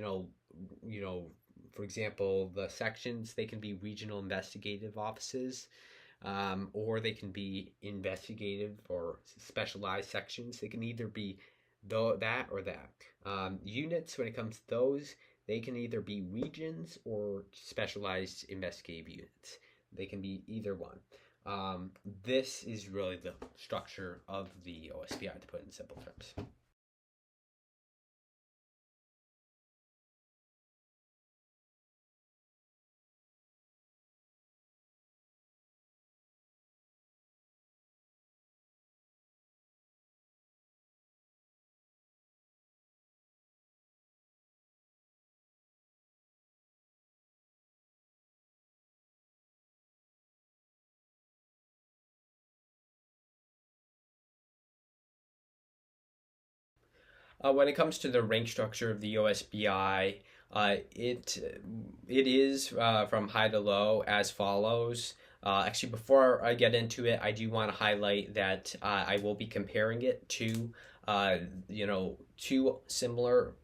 for example, the sections, they can be regional investigative offices, or they can be investigative or specialized sections. They can either be that or that. Units, when it comes to those, they can either be regions or specialized investigative units. They can be either one. This is really the structure of the OSBI, to put it in simple terms. When it comes to the rank structure of the OSBI, it is from high to low as follows. Actually, before I get into it, I do want to highlight that I will be comparing it to, two similar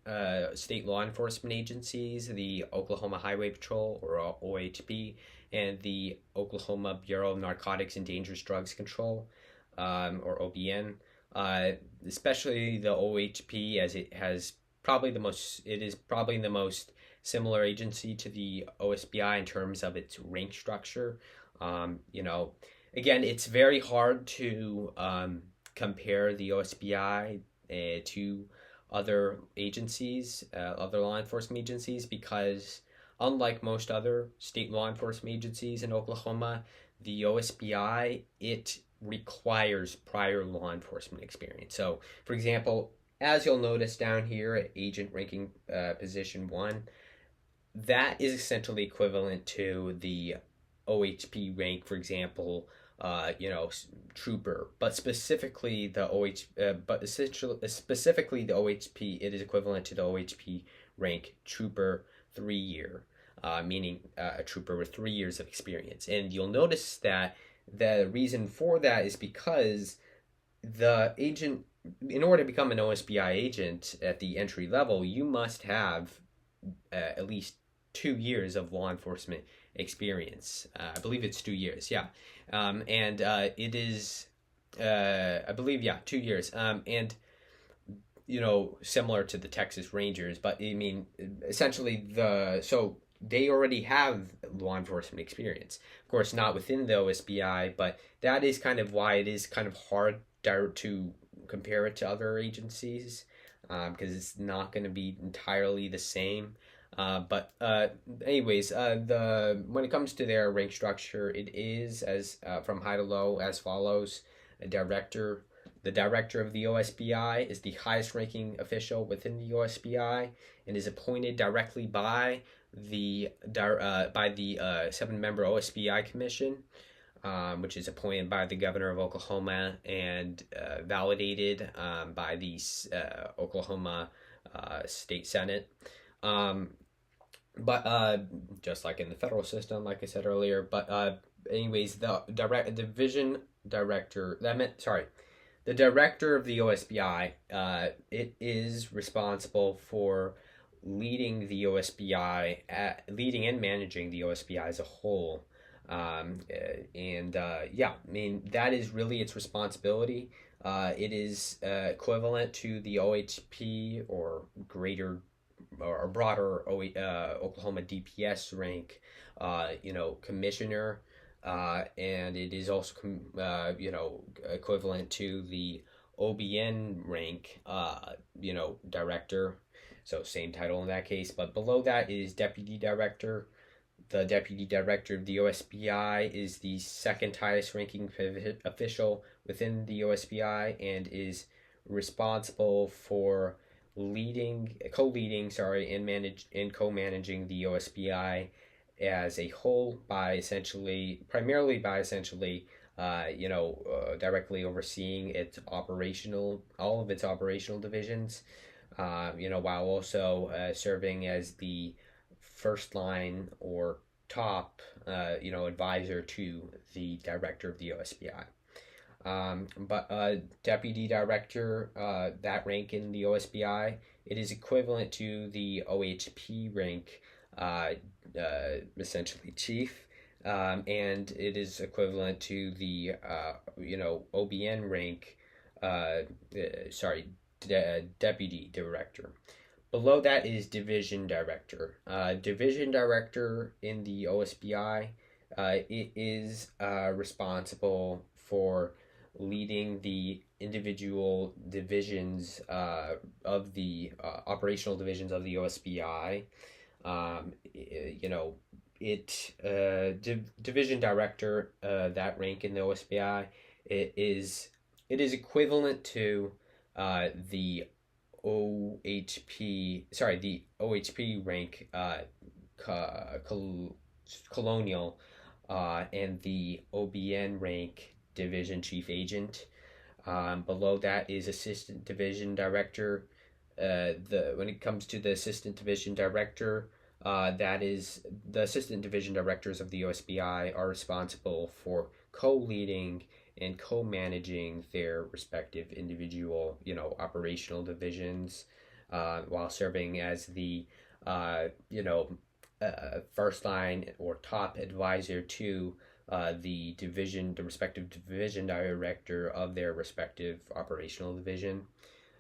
state law enforcement agencies: the Oklahoma Highway Patrol, or OHP, and the Oklahoma Bureau of Narcotics and Dangerous Drugs Control, or OBN. Uh, Especially the OHP, as it is probably the most similar agency to the OSBI in terms of its rank structure. Again, it's very hard to compare the OSBI to other agencies, other law enforcement agencies, because unlike most other state law enforcement agencies in Oklahoma, the OSBI, it requires prior law enforcement experience. So, for example, as you'll notice down here at agent ranking position 1, that is essentially equivalent to the OHP rank, for example, trooper, but specifically specifically the OHP, it is equivalent to the OHP rank trooper 3 year, meaning a trooper with 3 years of experience. And you'll notice that the reason for that is because the agent, in order to become an OSBI agent at the entry level, you must have at least 2 years of law enforcement experience. I believe it's 2 years, yeah. And it is, I believe, yeah, 2 years. And, similar to the Texas Rangers, but I mean, essentially, so they already have law enforcement experience. Of course, not within the OSBI, but that is kind of why it is kind of hard to compare it to other agencies, because it's not going to be entirely the same. Anyways, the when it comes to their rank structure, it is as from high to low as follows: a director. The director of the OSBI is the highest ranking official within the OSBI and is appointed directly by the 7-member OSBI commission, which is appointed by the governor of Oklahoma and validated by the Oklahoma State Senate. But just like in the federal system, like I said earlier. But anyways, the division director. The director of the OSBI. It is responsible for leading the OSBI, leading and managing the OSBI as a whole. Yeah, I mean, that is really its responsibility. It is equivalent to the OHP or greater or broader Oklahoma DPS rank, commissioner, and it is also equivalent to the OBN rank, director. So same title in that case, but below that is deputy director. The deputy director of the OSBI is the second highest ranking official within the OSBI and is responsible for co-leading, and co-managing the OSBI as a whole primarily by directly overseeing all of its operational divisions, while also serving as the first line or top, advisor to the director of the OSBI. But Deputy Director, that rank in the OSBI, it is equivalent to the OHP rank, uh, essentially chief, and it is equivalent to the OBN rank, Deputy Director. Below that is Division Director. Division Director in the OSBI, it is responsible for leading the individual divisions of the operational divisions of the OSBI. Division director, that rank in the OSBI, it is equivalent to the the OHP rank, colonial, and the OBN rank division chief agent. Below that is assistant division director. When it comes to the assistant division director, that is the assistant division directors of the OSBI are responsible for co-leading and co-managing their respective individual, operational divisions, while serving as the, first line or top advisor to the respective division director of their respective operational division,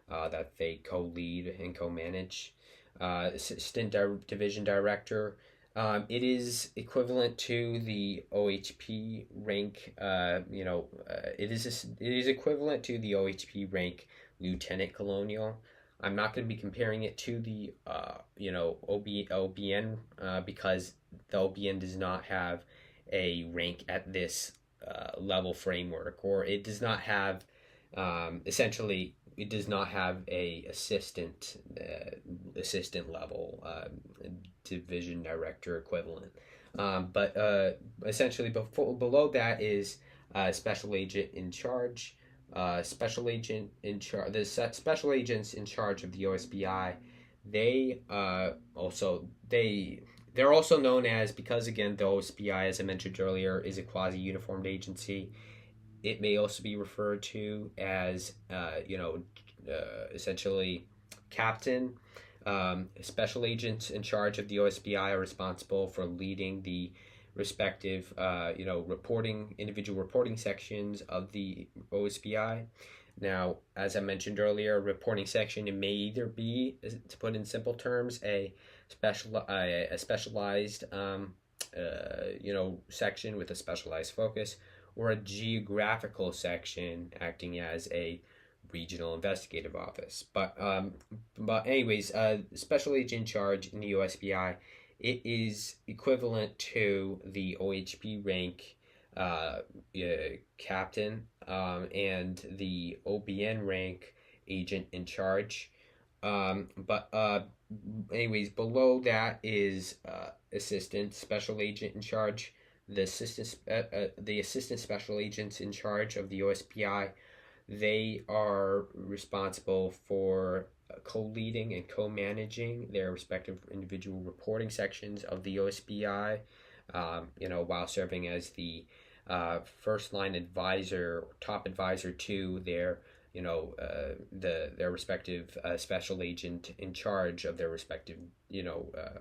that they co-lead and co-manage. Assistant division director, it is equivalent to the OHP rank. It is equivalent to the OHP rank lieutenant colonial. I'm not going to be comparing it to the OBN, because the OBN does not have a rank at this level framework, or it does not have, essentially it does not have a assistant level, division director equivalent. But essentially below that is special agent in charge. Special agent in charge. The special agents in charge of the OSBI, they're also known as, because again the OSBI, as I mentioned earlier, is a quasi-uniformed agency. It may also be referred to as, essentially captain. Special agents in charge of the OSBI are responsible for leading the respective, individual reporting sections of the OSBI. Now, as I mentioned earlier, reporting section, it may either be, to put in simple terms, a specialized, section with a specialized focus, or a geographical section acting as a regional investigative office. But anyways, special agent in charge in the OSBI, it is equivalent to the OHP rank, captain, and the OBN rank agent in charge. Anyways, below that is assistant special agent in charge. The assistant special agents in charge of the OSBI, they are responsible for co-leading and co-managing their respective individual reporting sections of the OSBI, while serving as the first line advisor, top advisor to their, their respective special agent in charge of their respective,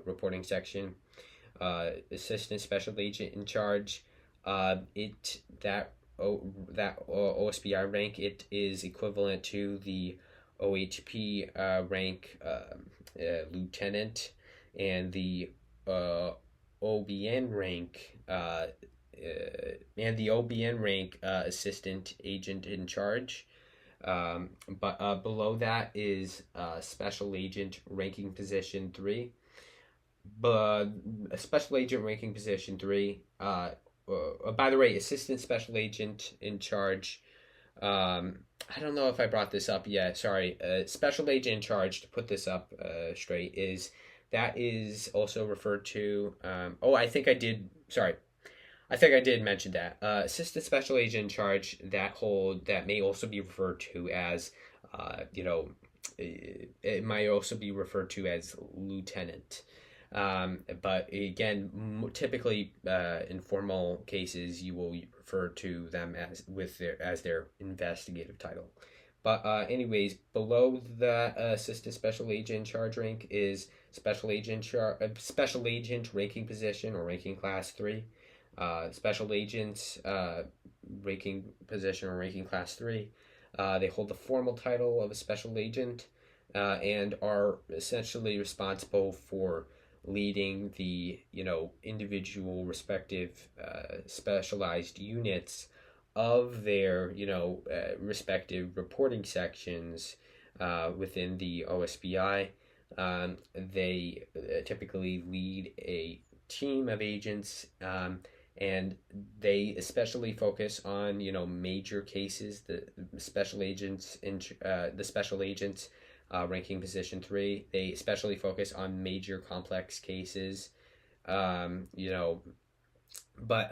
reporting section. Assistant special agent in charge, that OSBI rank, it is equivalent to the OHP rank, lieutenant, and the OBN rank, assistant agent in charge. But below that is special agent ranking position 3. But special agent ranking position 3. By the way, assistant special agent in charge. I don't know if I brought this up yet. Sorry. Special agent in charge, to put this up straight, is also referred to. I think I did. Sorry. I think I did mention that. Assistant special agent in charge, that may also be referred to as, you know, it might also be referred to as lieutenant. But again, typically in formal cases, you will refer to them as their investigative title. But anyways, below the assistant special agent in charge rank is special agent ranking position or ranking class 3. Special agents ranking position or ranking class 3. They hold the formal title of a special agent and are essentially responsible for leading the individual respective specialized units of their respective reporting sections within the OSBI. They typically lead a team of agents, and they especially focus on major cases. The special agents ranking position 3. They especially focus on major complex cases. You know, but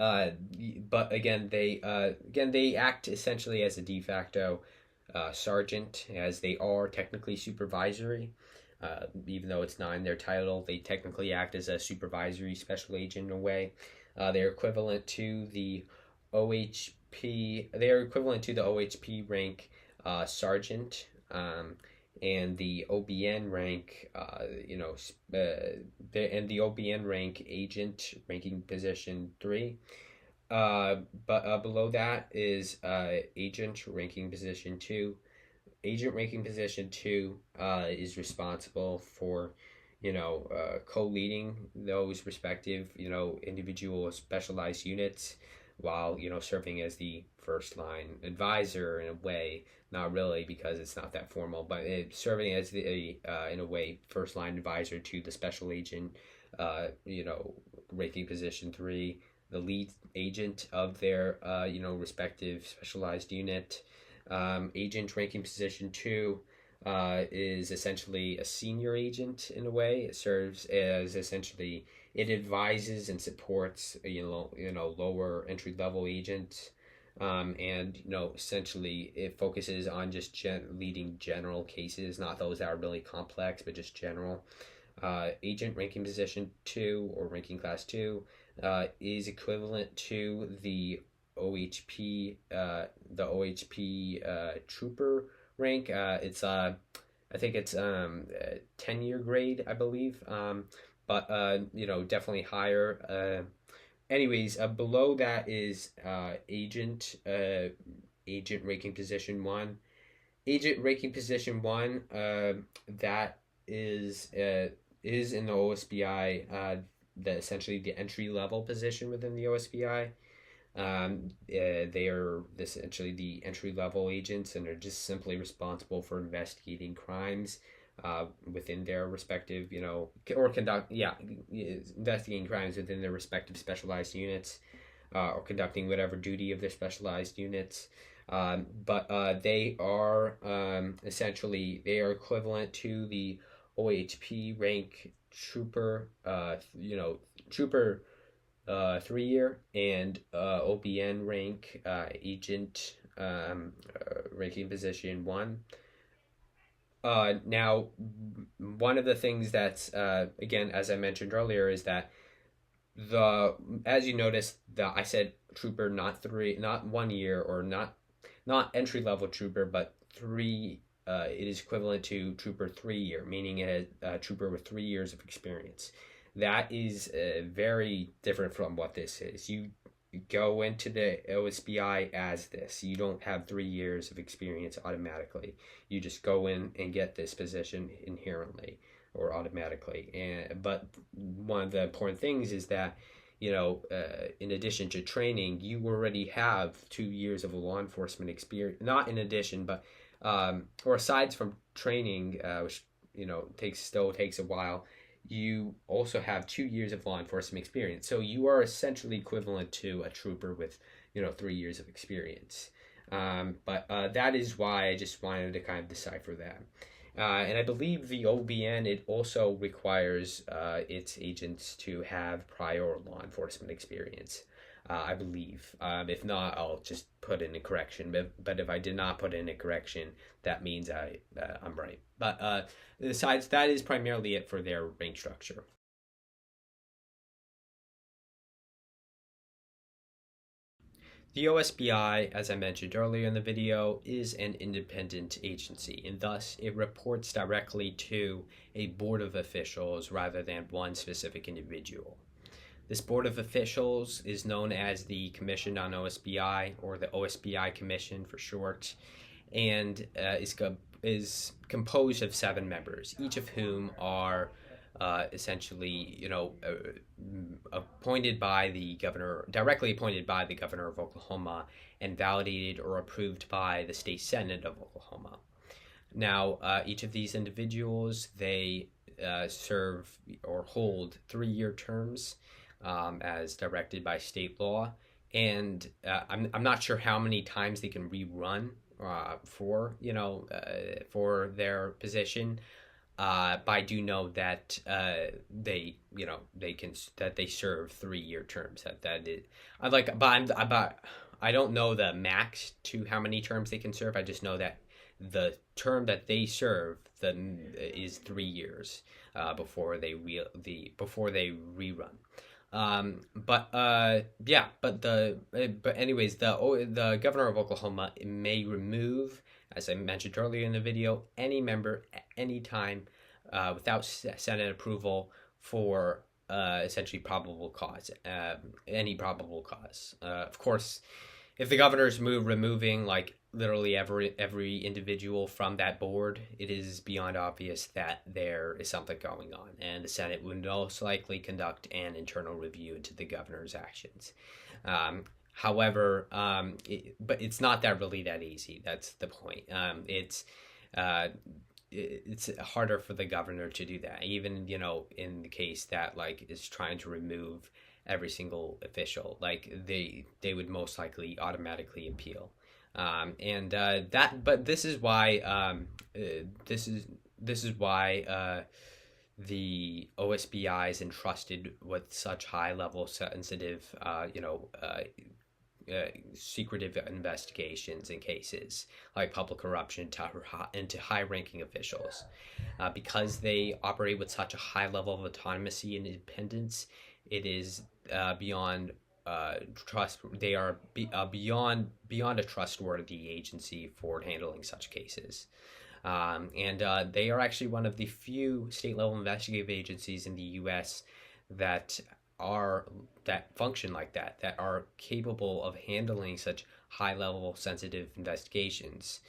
again they act essentially as a de facto sergeant, as they are technically supervisory. Even though it's not in their title, they technically act as a supervisory special agent in a way. They're equivalent to the OHP. They are equivalent to the OHP rank sergeant, and the OBN rank, and the OBN rank agent, ranking position 3. But below that is agent ranking position 2. Agent ranking position 2 is responsible for co-leading those respective individual specialized units, while serving as the first line advisor in a way. Not really, because it's not that formal, but serving as the in a way first line advisor to the special agent, ranking position 3, the lead agent of their respective specialized unit. Agent ranking position 2 is essentially a senior agent in a way. It serves as essentially, it advises and supports lower entry level agents, and essentially it focuses on just leading general cases, not those that are really complex, but just general. Agent ranking position 2 or ranking class 2 is equivalent to the OHP trooper rank. It's I think it's 10-year grade, I believe. But definitely higher. Anyways, below that is agent ranking position 1. Agent ranking position 1, that is in the OSBI, essentially the entry level position within the OSBI. They are essentially the entry level agents, and are just simply responsible for investigating crimes within their respective, investigating crimes within their respective specialized units, or conducting whatever duty of their specialized units. But they are essentially, they are equivalent to the OHP rank trooper, trooper 3-year, and OBN rank agent, ranking position 1. Now, one of the things that's again, as I mentioned earlier, is that as you noticed, I said trooper, not 1 year, or not entry level trooper, but 3. It is equivalent to trooper 3-year, meaning it is a trooper with 3 years of experience. That is very different from what this is. You go into the OSBI as this. You don't have 3 years of experience automatically. You just go in and get this position inherently or automatically. But one of the important things is that, in addition to training, you already have 2 years of law enforcement experience. Not in addition, but or aside from training, which still takes a while. You also have 2 years of law enforcement experience. So you are essentially equivalent to a trooper with, 3 years of experience. But that is why I just wanted to kind of decipher that. And I believe the OBN, it also requires its agents to have prior law enforcement experience. I believe. If not, I'll just put in a correction. But if I did not put in a correction, that means I'm right. But besides, that is primarily it for their rank structure. The OSBI, as I mentioned earlier in the video, is an independent agency, and thus it reports directly to a board of officials rather than one specific individual. This board of officials is known as the Commission on OSBI, or the OSBI Commission for short, and is composed of 7 members, each of whom are essentially, appointed by the governor, directly appointed by the governor of Oklahoma, and validated or approved by the state senate of Oklahoma. Now, each of these individuals, they serve or hold 3-year terms as directed by state law, and I'm not sure how many times they can rerun for their position. But I do know that they serve 3-year terms. That is, I don't know the max to how many terms they can serve. I just know that the term that they serve is 3 years before they rerun. But anyways, the governor of Oklahoma may remove, as I mentioned earlier in the video, any member at any time without Senate approval for essentially probable cause, any probable cause. Of course, if the governor's removing like literally every individual from that board, it is beyond obvious that there is something going on, and the Senate would most likely conduct an internal review into the governor's actions. However, but it's not really that easy. That's the point. It's harder for the governor to do that, even in the case that like is trying to remove every single official. Like they would most likely automatically appeal. But this is why the OSBI is entrusted with such high level sensitive, secretive investigations in cases like public corruption into high-ranking officials, because they operate with such a high level of autonomy and independence. It is beyond trust. They are beyond a trustworthy agency for handling such cases. And they are actually one of the few state-level investigative agencies in the U.S. that function like that are capable of handling such high-level sensitive investigations.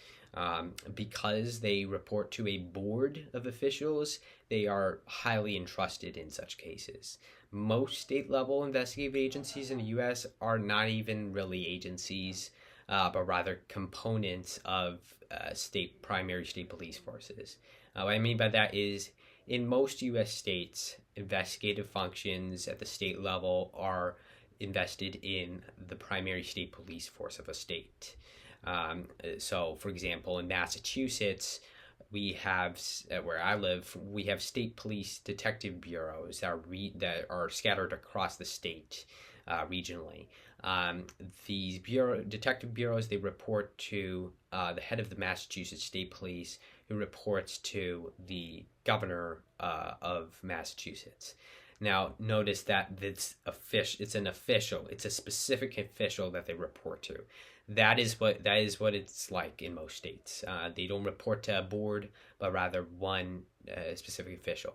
Because they report to a board of officials, they are highly entrusted in such cases. Most state-level investigative agencies in the U.S. are not even really agencies, but rather components of primary state police forces. What I mean by that is, in most U.S. states, investigative functions at the state level are invested in the primary state police force of a state. So, for example, in Massachusetts, we have, where I live, we have state police detective bureaus that are scattered across the state regionally. These detective bureaus, they report to the head of the Massachusetts State Police, who reports to the governor of Massachusetts. Now, notice that it's a specific official that they report to. That is what it's like in most states. They don't report to a board, but rather one specific official.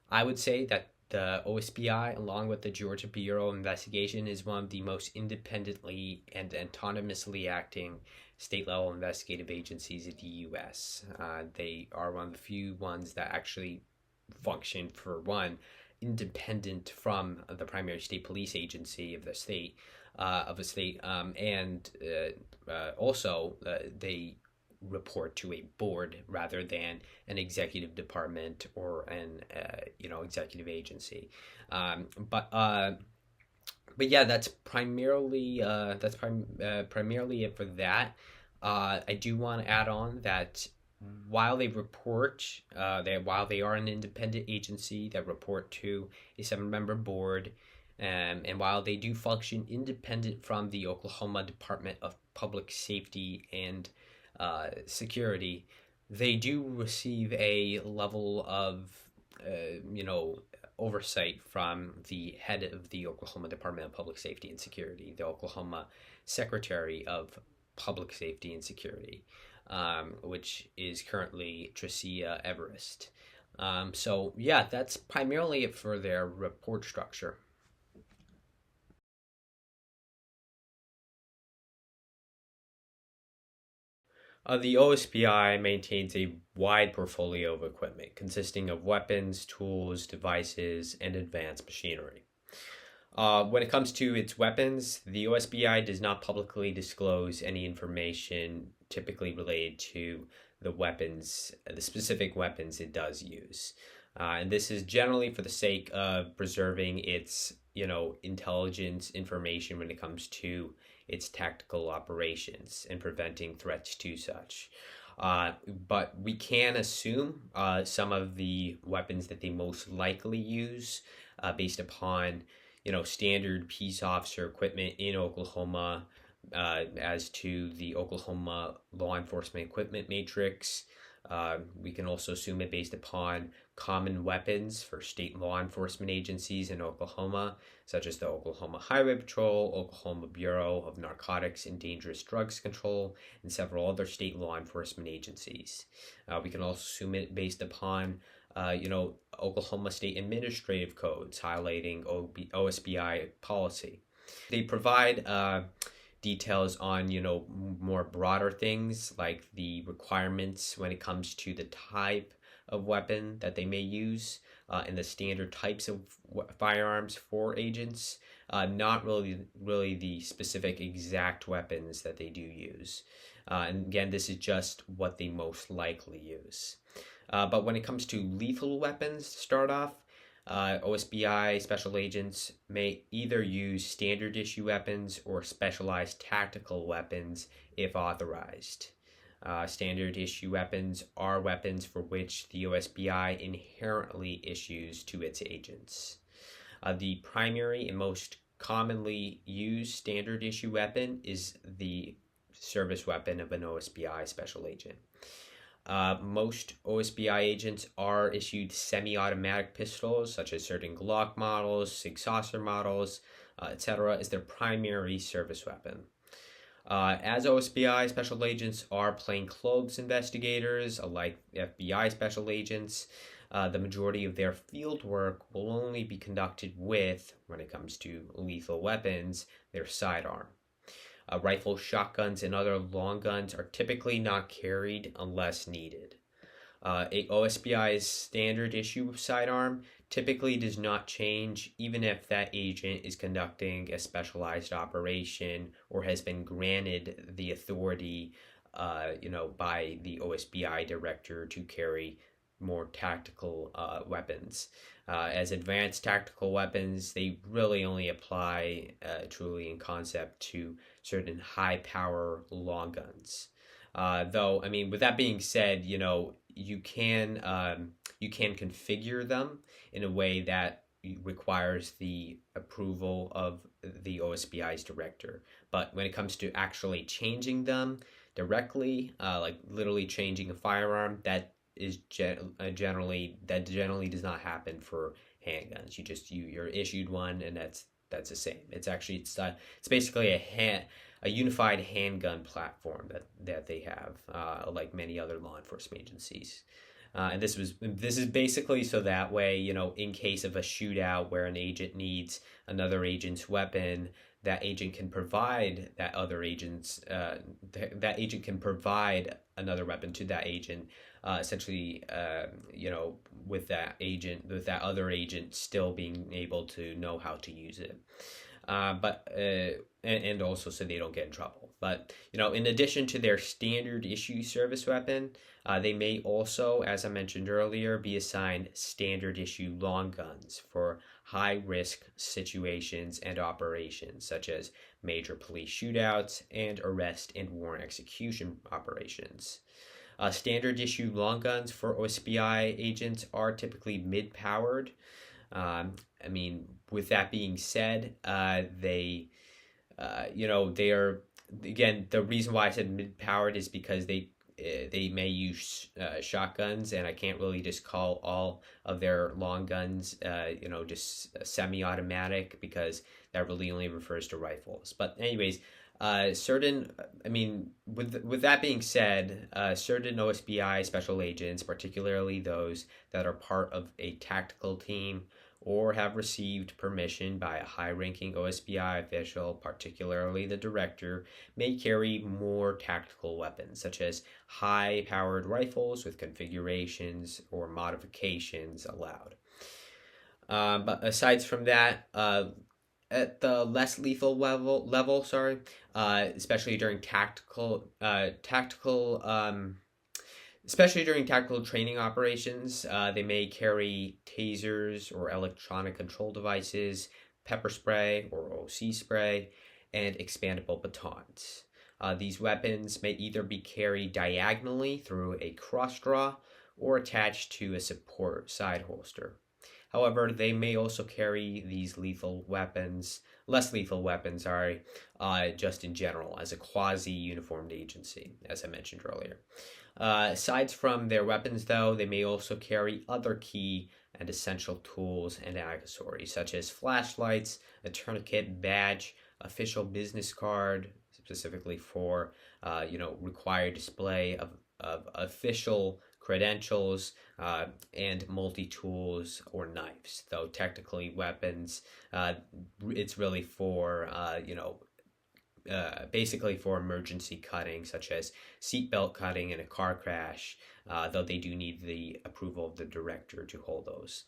I would say that the OSBI, along with the Georgia Bureau of Investigation, is one of the most independently and autonomously acting state-level investigative agencies in the U.S. They are one of the few ones that actually function, for one, independent from the primary state police agency of the state, and also they report to a board rather than an executive department or an executive agency. But yeah, that's primarily primarily it for that. I do want to add on that while they are an independent agency that report to a 7-member board, And while they do function independent from the Oklahoma Department of Public Safety and Security, they do receive a level of, you know, oversight from the head of the Oklahoma Department of Public Safety and Security, the Oklahoma Secretary of Public Safety and Security, which is currently Tricia Everest. So, yeah, that's primarily it for their report structure. The OSBI maintains a wide portfolio of equipment consisting of weapons, tools, devices, and advanced machinery. When it comes to its weapons, the OSBI does not publicly disclose any information typically related to the weapons, the specific weapons it does use. And this is generally for the sake of preserving its, intelligence information when it comes to its tactical operations and preventing threats to such. But we can assume some of the weapons that they most likely use based upon standard peace officer equipment in Oklahoma, as to the Oklahoma law enforcement equipment matrix. We can also assume it based upon common weapons for state law enforcement agencies in Oklahoma, such as the Oklahoma Highway Patrol, Oklahoma Bureau of Narcotics and Dangerous Drugs Control, and several other state law enforcement agencies. We can also assume it based upon Oklahoma State Administrative Codes highlighting OSBI policy. They provide details on more broader things like the requirements when it comes to the type of weapon that they may use and the standard types of firearms for agents, not really the specific exact weapons that they do use. And again, this is just what they most likely use. But when it comes to lethal weapons, to start off, OSBI special agents may either use standard issue weapons or specialized tactical weapons if authorized. Standard issue weapons are weapons for which the OSBI inherently issues to its agents. The primary and most commonly used standard issue weapon is the service weapon of an OSBI special agent. Most OSBI agents are issued semi-automatic pistols, such as certain Glock models, Sig Saucer models, etc., as their primary service weapon. As OSBI special agents are plainclothes investigators, like FBI special agents, the majority of their field work will only be conducted with, when it comes to lethal weapons, their sidearm. Rifles, shotguns, and other long guns are typically not carried unless needed. OSBI's standard issue sidearm typically does not change even if that agent is conducting a specialized operation or has been granted the authority, by the OSBI director to carry more tactical weapons. As advanced tactical weapons, they really only apply truly in concept to certain high power long guns. Though, I mean, with that being said, you can configure them in a way that requires the approval of the OSBI's director. But when it comes to actually changing them directly, like literally changing a firearm, that is generally does not happen for handguns. You're issued one, and that's the same. It's basically a unified handgun platform that they have, like many other law enforcement agencies. And this is basically so that way, in case of a shootout where an agent needs another agent's weapon, that agent can provide that agent can provide another weapon to that agent, essentially, with that other agent still being able to know how to use it. And also so they don't get in trouble. But in addition to their standard issue service weapon, they may also, as I mentioned earlier, be assigned standard issue long guns for high risk situations and operations, such as major police shootouts and arrest and warrant execution operations. Standard issue long guns for OSBI agents are typically mid powered. I mean, with that being said, they are, again, the reason why I said mid-powered is because they may use shotguns, and I can't really just call all of their long guns, just semi-automatic, because that really only refers to rifles. But anyways, certain, I mean, with that being said, certain OSBI special agents, particularly those that are part of a tactical team or have received permission by a high-ranking OSBI official, particularly the director, may carry more tactical weapons, such as high-powered rifles with configurations or modifications allowed. But aside from that, at the less lethal level, sorry, especially during especially during tactical training operations, they may carry tasers or electronic control devices, pepper spray or OC spray, and expandable batons. These weapons may either be carried diagonally through a cross draw or attached to a support side holster. However, they may also carry these less lethal weapons, just in general, as a quasi-uniformed agency, as I mentioned earlier. Aside from their weapons, though, they may also carry other key and essential tools and accessories, such as flashlights, a tourniquet, badge, official business card, specifically for required display of official credentials, and multi-tools or knives. Though technically weapons, it's really for basically for emergency cutting, such as seatbelt cutting in a car crash, though they do need the approval of the director to hold those.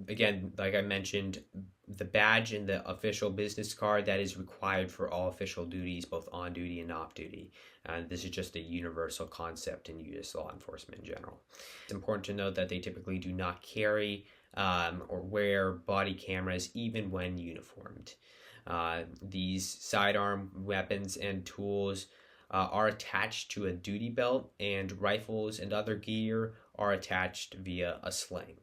Again, like I mentioned, the badge and the official business card, that is required for all official duties, both on duty and off duty. This is just a universal concept in U.S. law enforcement in general. It's important to note that they typically do not carry or wear body cameras even when uniformed. These sidearm weapons and tools are attached to a duty belt, and rifles and other gear are attached via a sling.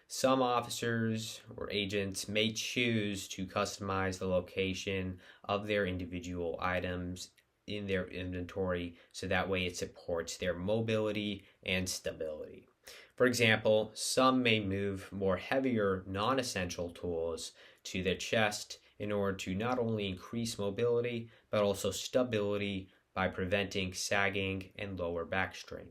Some officers or agents may choose to customize the location of their individual items in their inventory so that way it supports their mobility and stability. For example, some may move more heavier non-essential tools to their chest in order to not only increase mobility but also stability by preventing sagging and lower back strain.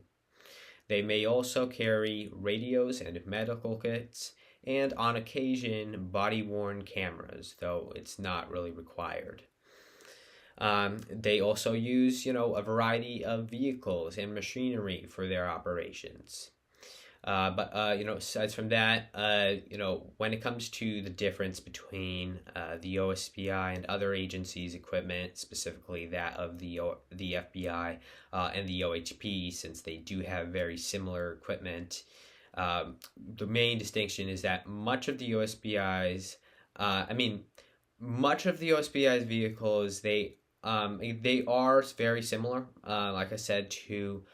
They may also carry radios and medical kits, and on occasion body-worn cameras, though it's not really required. They also use, a variety of vehicles and machinery for their operations. Aside from that, when it comes to the difference between the OSBI and other agencies' equipment, specifically that of the FBI and the OHP, since they do have very similar equipment, the main distinction is that much of the OSBI's vehicles, they are very similar, like I said, to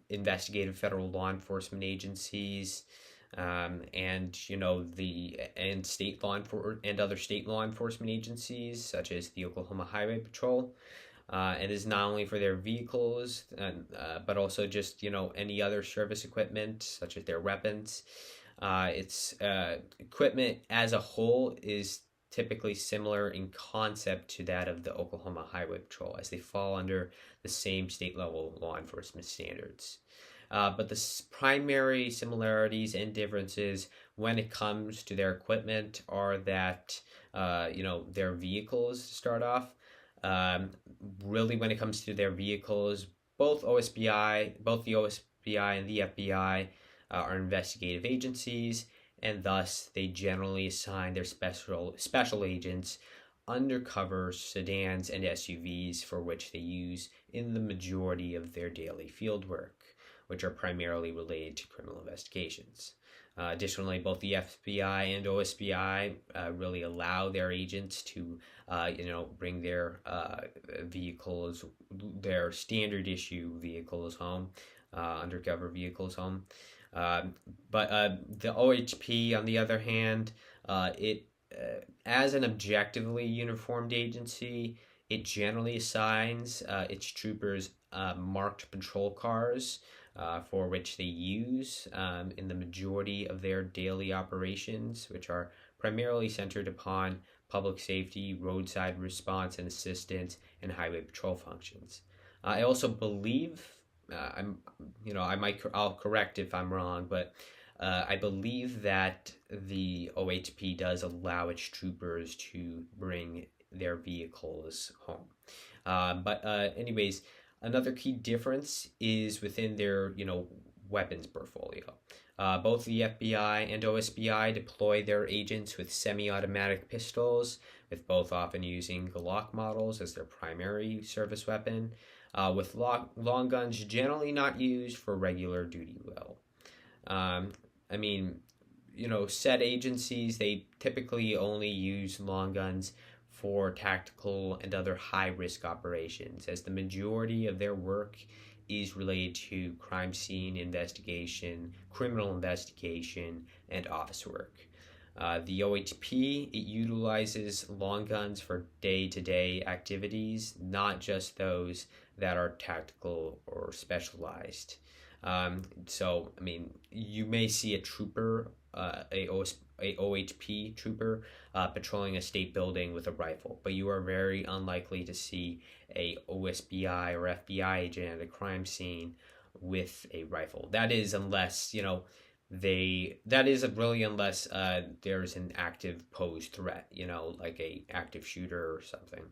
investigative federal law enforcement agencies, and state law and other state law enforcement agencies, such as the Oklahoma Highway Patrol. And is not only for their vehicles, but also just any other service equipment, such as their weapons. Its equipment as a whole is typically similar in concept to that of the Oklahoma Highway Patrol, as they fall under the same state level law enforcement standards. But the primary similarities and differences when it comes to their equipment are that their vehicles start off. Really, when it comes to their vehicles, both the OSBI and the FBI are investigative agencies, and thus they generally assign their special agents undercover sedans and SUVs, for which they use in the majority of their daily field work, which are primarily related to criminal investigations. Additionally, both the FBI and OSBI really allow their agents to, bring their vehicles, their standard issue vehicles home, undercover vehicles home. Um, but the OHP, on the other hand, it as an objectively uniformed agency, it generally assigns its troopers marked patrol cars for which they use in the majority of their daily operations, which are primarily centered upon public safety, roadside response and assistance, and highway patrol functions. I also believe I'm, I'll correct if I'm wrong, but I believe that the OHP does allow its troopers to bring their vehicles home. Anyways, another key difference is within their, weapons portfolio. Both the FBI and OSBI deploy their agents with semi-automatic pistols, with both often using Glock models as their primary service weapon, with long guns generally not used for regular duty well. Um, I mean, said agencies, they typically only use long guns for tactical and other high risk operations, as the majority of their work is related to crime scene investigation, criminal investigation, and office work. The OHP, it utilizes long guns for day to day activities, not just those that are tactical or specialized. You may see a trooper, a OHP trooper, patrolling a state building with a rifle, but you are very unlikely to see a OSBI or FBI agent at a crime scene with a rifle. That is unless, that is really unless there's an active posed threat, like a active shooter or something,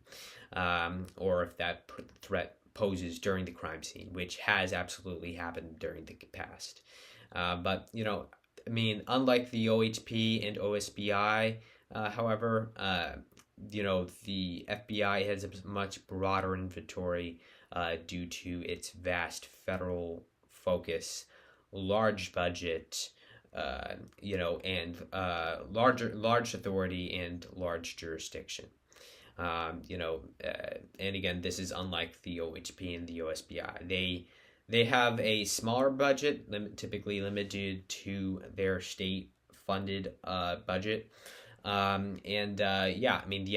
or if that threat poses during the crime scene, which has absolutely happened during the past. Unlike the OHP and OSBI, however, the FBI has a much broader inventory due to its vast federal focus, large budget, and large authority and large jurisdiction. And again, this is unlike the OHP and the OSBI. They have a smaller budget, typically limited to their state funded budget. The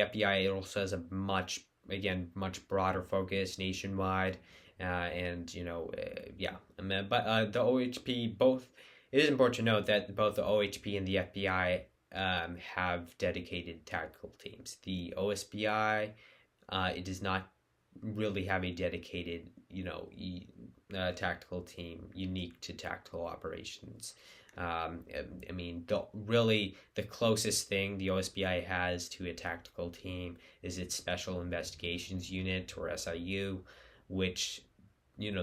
FBI also has a much broader focus nationwide. The OHP both. It is important to note that both the OHP and the FBI have dedicated tactical teams. The OSBI, it does not really have a dedicated, tactical team unique to tactical operations. The closest thing the OSBI has to a tactical team is its Special Investigations Unit, or SIU, which,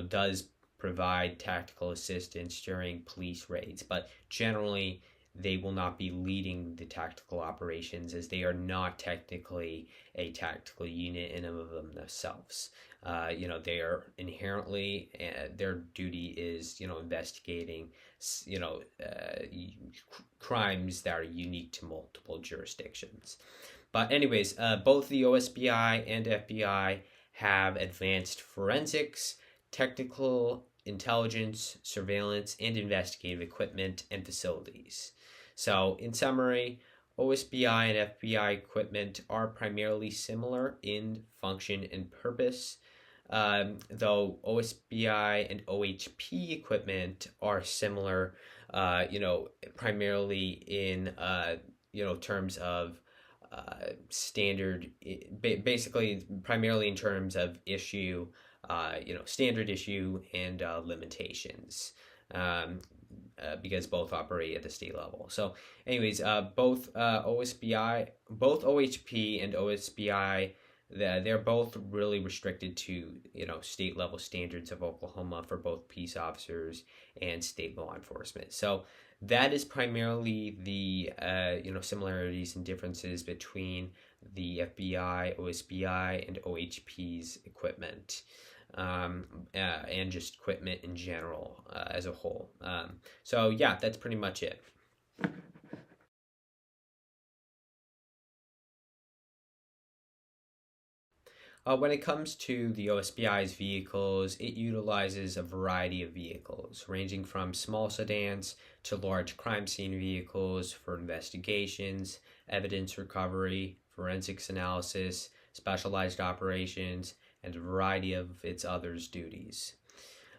does provide tactical assistance during police raids, but generally they will not be leading the tactical operations, as they are not technically a tactical unit in and of themselves. They are inherently, their duty is, investigating, crimes that are unique to multiple jurisdictions. But anyways, both the OSBI and FBI have advanced forensics, technical intelligence, surveillance, and investigative equipment and facilities. So, in summary, OSBI and FBI equipment are primarily similar in function and purpose, though OSBI and OHP equipment are similar, primarily in, terms of standard, basically primarily in terms of issue, standard issue and limitations. Because both operate at the state level. So, anyways, both OHP and OSBI, they're both really restricted to state level standards of Oklahoma for both peace officers and state law enforcement. So that is primarily the similarities and differences between the FBI, OSBI, and OHP's equipment. And just equipment in general as a whole. That's pretty much it. When it comes to the OSBI's vehicles, it utilizes a variety of vehicles, ranging from small sedans to large crime scene vehicles for investigations, evidence recovery, forensics analysis, specialized operations, and a variety of its others duties.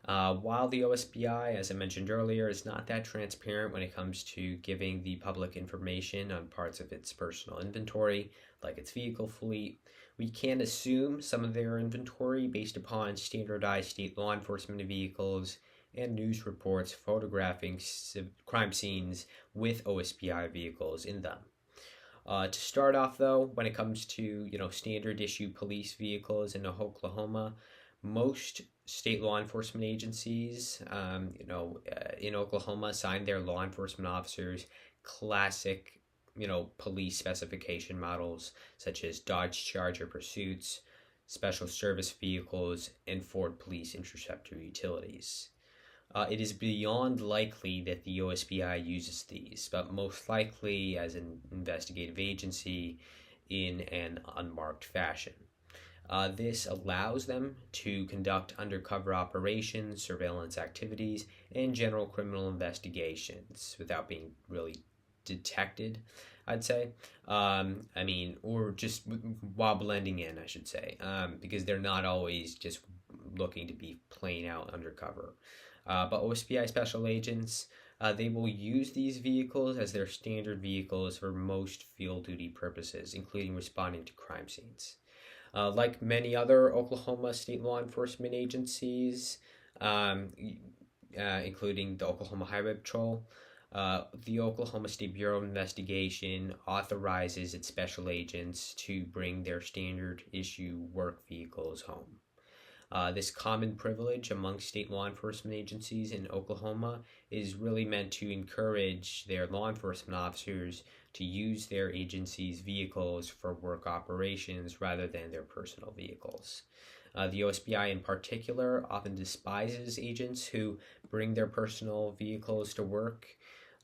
While the OSBI, as I mentioned earlier, is not that transparent when it comes to giving the public information on parts of its personal inventory, like its vehicle fleet, we can assume some of their inventory based upon standardized state law enforcement vehicles and news reports photographing crime scenes with OSBI vehicles in them. To start off, though, when it comes to standard issue police vehicles in Oklahoma, most state law enforcement agencies, in Oklahoma, assign their law enforcement officers classic, police specification models such as Dodge Charger Pursuits, special service vehicles, and Ford Police Interceptor utilities. It is beyond likely that the OSBI uses these, but most likely as an investigative agency in an unmarked fashion. This allows them to conduct undercover operations, surveillance activities, and general criminal investigations without being really detected, I'd say. Or just while blending in, I should say, because they're not always just looking to be plain out undercover. But OSBI special agents, they will use these vehicles as their standard vehicles for most field duty purposes, including responding to crime scenes. Like many other Oklahoma state law enforcement agencies, including the Oklahoma Highway Patrol, the Oklahoma State Bureau of Investigation authorizes its special agents to bring their standard issue work vehicles home. This common privilege among state law enforcement agencies in Oklahoma is really meant to encourage their law enforcement officers to use their agency's vehicles for work operations rather than their personal vehicles. The OSBI in particular often despises agents who bring their personal vehicles to work.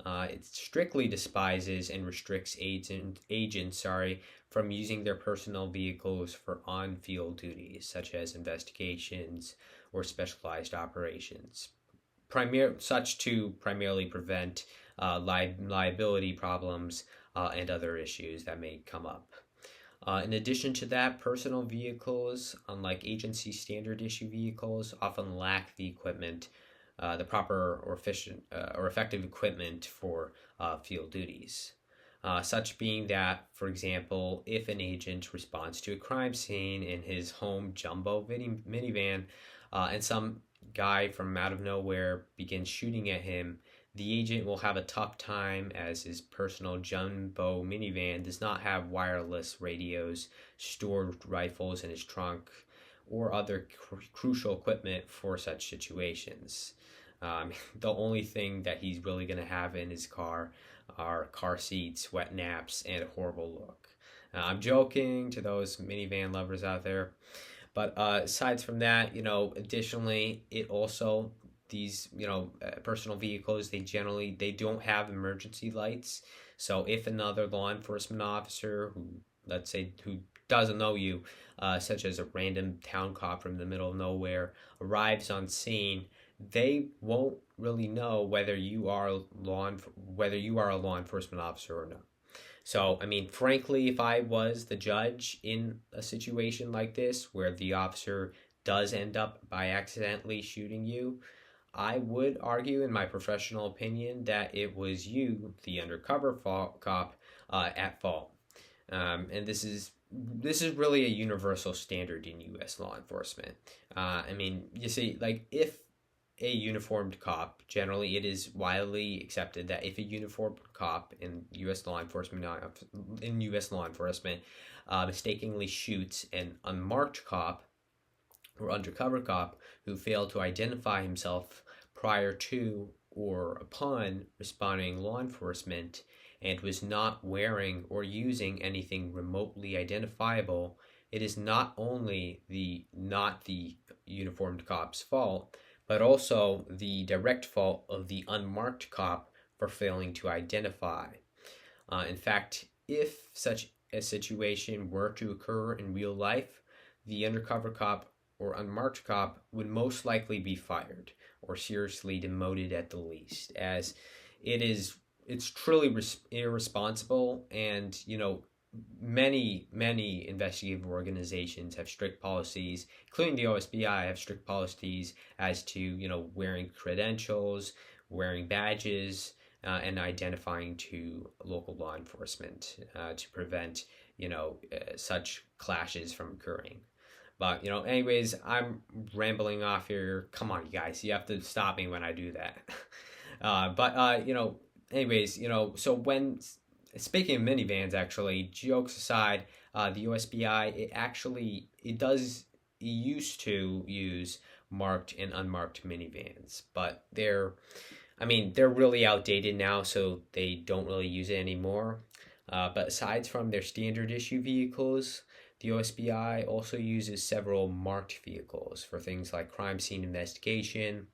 It strictly despises and restricts agents from using their personal vehicles for on-field duties, such as investigations or specialized operations, such to primarily prevent liability problems and other issues that may come up. In addition to that, personal vehicles, unlike agency standard issue vehicles, often lack the equipment, the proper or efficient or effective equipment for field duties. Such being that, for example, if an agent responds to a crime scene in his home jumbo minivan and some guy from out of nowhere begins shooting at him, the agent will have a tough time as his personal jumbo minivan does not have wireless radios, stored rifles in his trunk, or other crucial equipment for such situations. The only thing that he's really going to have in his car are car seats, wet naps, and a horrible look. I'm joking to those minivan lovers out there. But aside from that, additionally, it also, these, personal vehicles, they don't have emergency lights. So if another law enforcement officer who doesn't know you, such as a random town cop from the middle of nowhere, arrives on scene, they won't really know whether you are a law enforcement officer or not. So, frankly, if I was the judge in a situation like this where the officer does end up by accidentally shooting you, I would argue, in my professional opinion, that it was you, the undercover cop, at fault. And this is really a universal standard in U.S. law enforcement. You see, if a uniformed cop, generally it is widely accepted that if a uniformed cop in U.S. law enforcement mistakenly shoots an unmarked cop or undercover cop who failed to identify himself prior to or upon responding law enforcement and was not wearing or using anything remotely identifiable, it is not only not the uniformed cop's fault, but also the direct fault of the unmarked cop for failing to identify. In fact, if such a situation were to occur in real life, the undercover cop or unmarked cop would most likely be fired or seriously demoted at the least, as it's truly irresponsible. And many investigative organizations have strict policies, including the OSBI have strict policies as to wearing credentials, wearing badges, and identifying to local law enforcement to prevent such clashes from occurring. But anyways, I'm rambling off here. Come on, you guys, you have to stop me when I do that. Anyways, so when speaking of minivans, actually, jokes aside, the OSBI it used to use marked and unmarked minivans, but they're really outdated now, so they don't really use it anymore. But aside from their standard issue vehicles, the OSBI also uses several marked vehicles for things like crime scene investigations,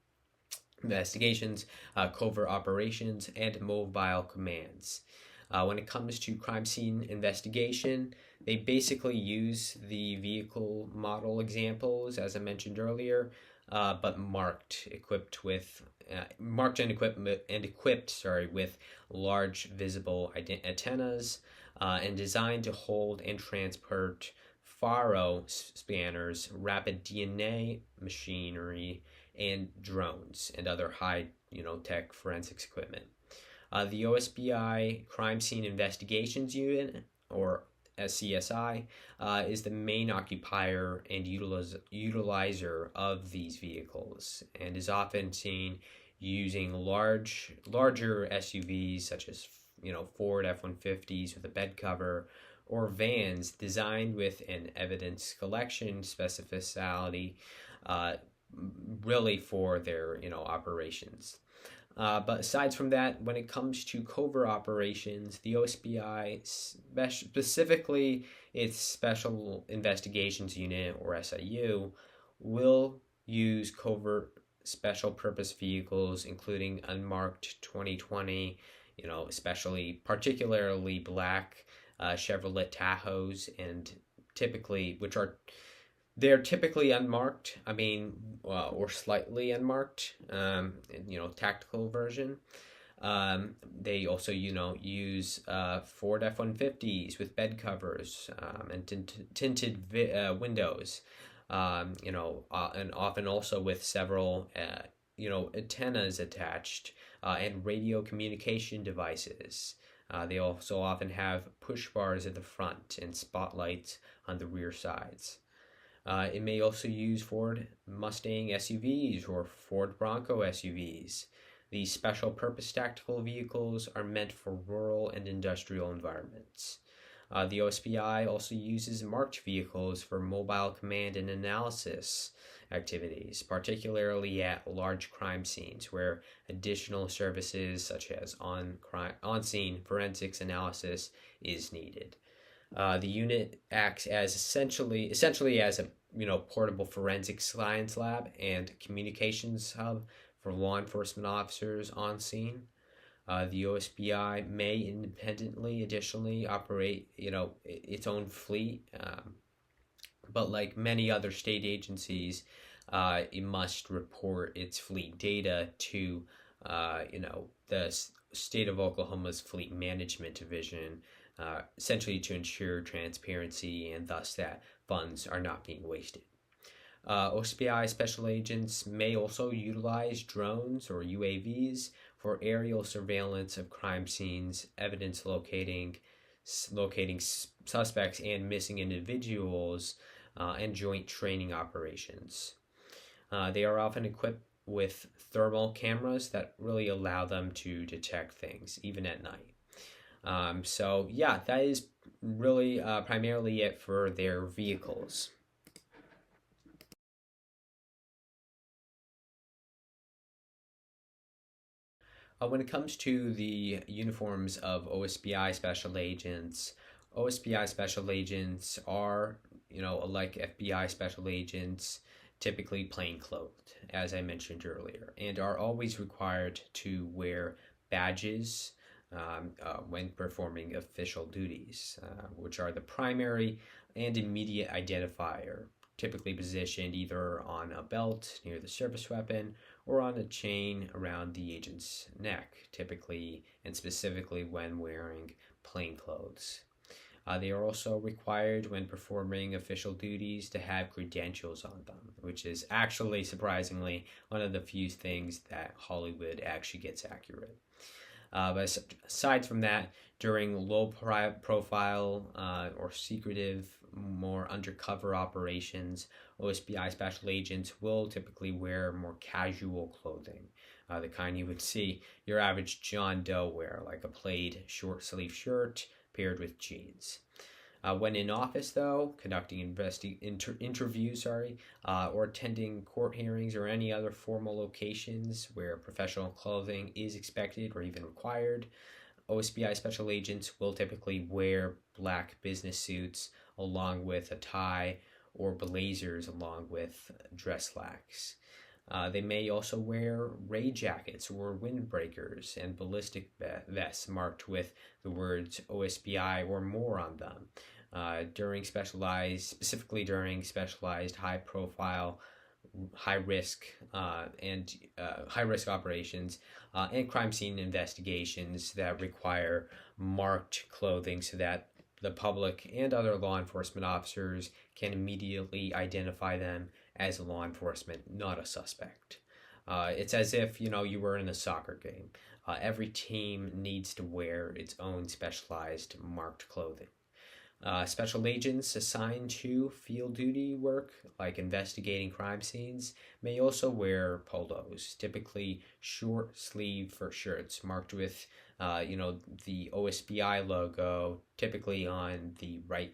covert operations, and mobile commands. When it comes to crime scene investigation, they basically use the vehicle model examples, as I mentioned earlier, but marked and equipped, with large visible antennas, and designed to hold and transport faro scanners, rapid DNA machinery, and drones and other high tech forensics equipment. The OSBI Crime Scene Investigations Unit, or SCSI, is the main occupier and utilizer of these vehicles, and is often seen using larger SUVs such as Ford F-150s with a bed cover, or vans designed with an evidence collection specificity, really for their operations. But aside from that, when it comes to covert operations, the OSBI, specifically its Special Investigations Unit, or SIU, will use covert special purpose vehicles, including unmarked 2020, particularly black Chevrolet Tahoes, and they're typically unmarked, or slightly unmarked, tactical version. They also, use Ford F-150s with bed covers, and tinted windows, and often also with several, antennas attached, and radio communication devices. They also often have push bars at the front and spotlights on the rear sides. It may also use Ford Mustang SUVs or Ford Bronco SUVs. These special purpose tactical vehicles are meant for rural and industrial environments. The OSBI also uses marked vehicles for mobile command and analysis activities, particularly at large crime scenes where additional services such as on-scene forensics analysis is needed. The unit acts as essentially as a portable forensic science lab and communications hub for law enforcement officers on scene. The OSBI may independently, additionally, operate its own fleet, but like many other state agencies, it must report its fleet data to the state of Oklahoma's Fleet Management Division, essentially to ensure transparency and thus that funds are not being wasted. OSBI special agents may also utilize drones or UAVs for aerial surveillance of crime scenes, evidence locating suspects and missing individuals, and joint training operations. They are often equipped with thermal cameras that really allow them to detect things, even at night. That is really primarily it for their vehicles. When it comes to the uniforms of OSBI special agents are, like FBI special agents, typically plainclothed, as I mentioned earlier, and are always required to wear badges when performing official duties, which are the primary and immediate identifier typically positioned either on a belt near the service weapon or on a chain around the agent's neck, typically and specifically when wearing plain clothes. They are also required when performing official duties to have credentials on them, which is actually surprisingly one of the few things that Hollywood actually gets accurate. But aside from that, during low profile or secretive, more undercover operations, OSBI special agents will typically wear more casual clothing, the kind you would see your average John Doe wear, like a plaid short sleeve shirt paired with jeans. When in office, though, conducting interviews, or attending court hearings or any other formal locations where professional clothing is expected or even required, OSBI special agents will typically wear black business suits along with a tie or blazers along with dress slacks. They may also wear rain jackets or windbreakers and ballistic vests marked with the words OSBI or more on them specifically during specialized high profile, high risk high risk operations and crime scene investigations that require marked clothing so that the public and other law enforcement officers can immediately identify them as a law enforcement, not a suspect. It's as if you were in a soccer game. Every team needs to wear its own specialized marked clothing. Special agents assigned to field duty work, like investigating crime scenes, may also wear polos, typically short sleeve for shirts marked with, the OSBI logo, typically on the right,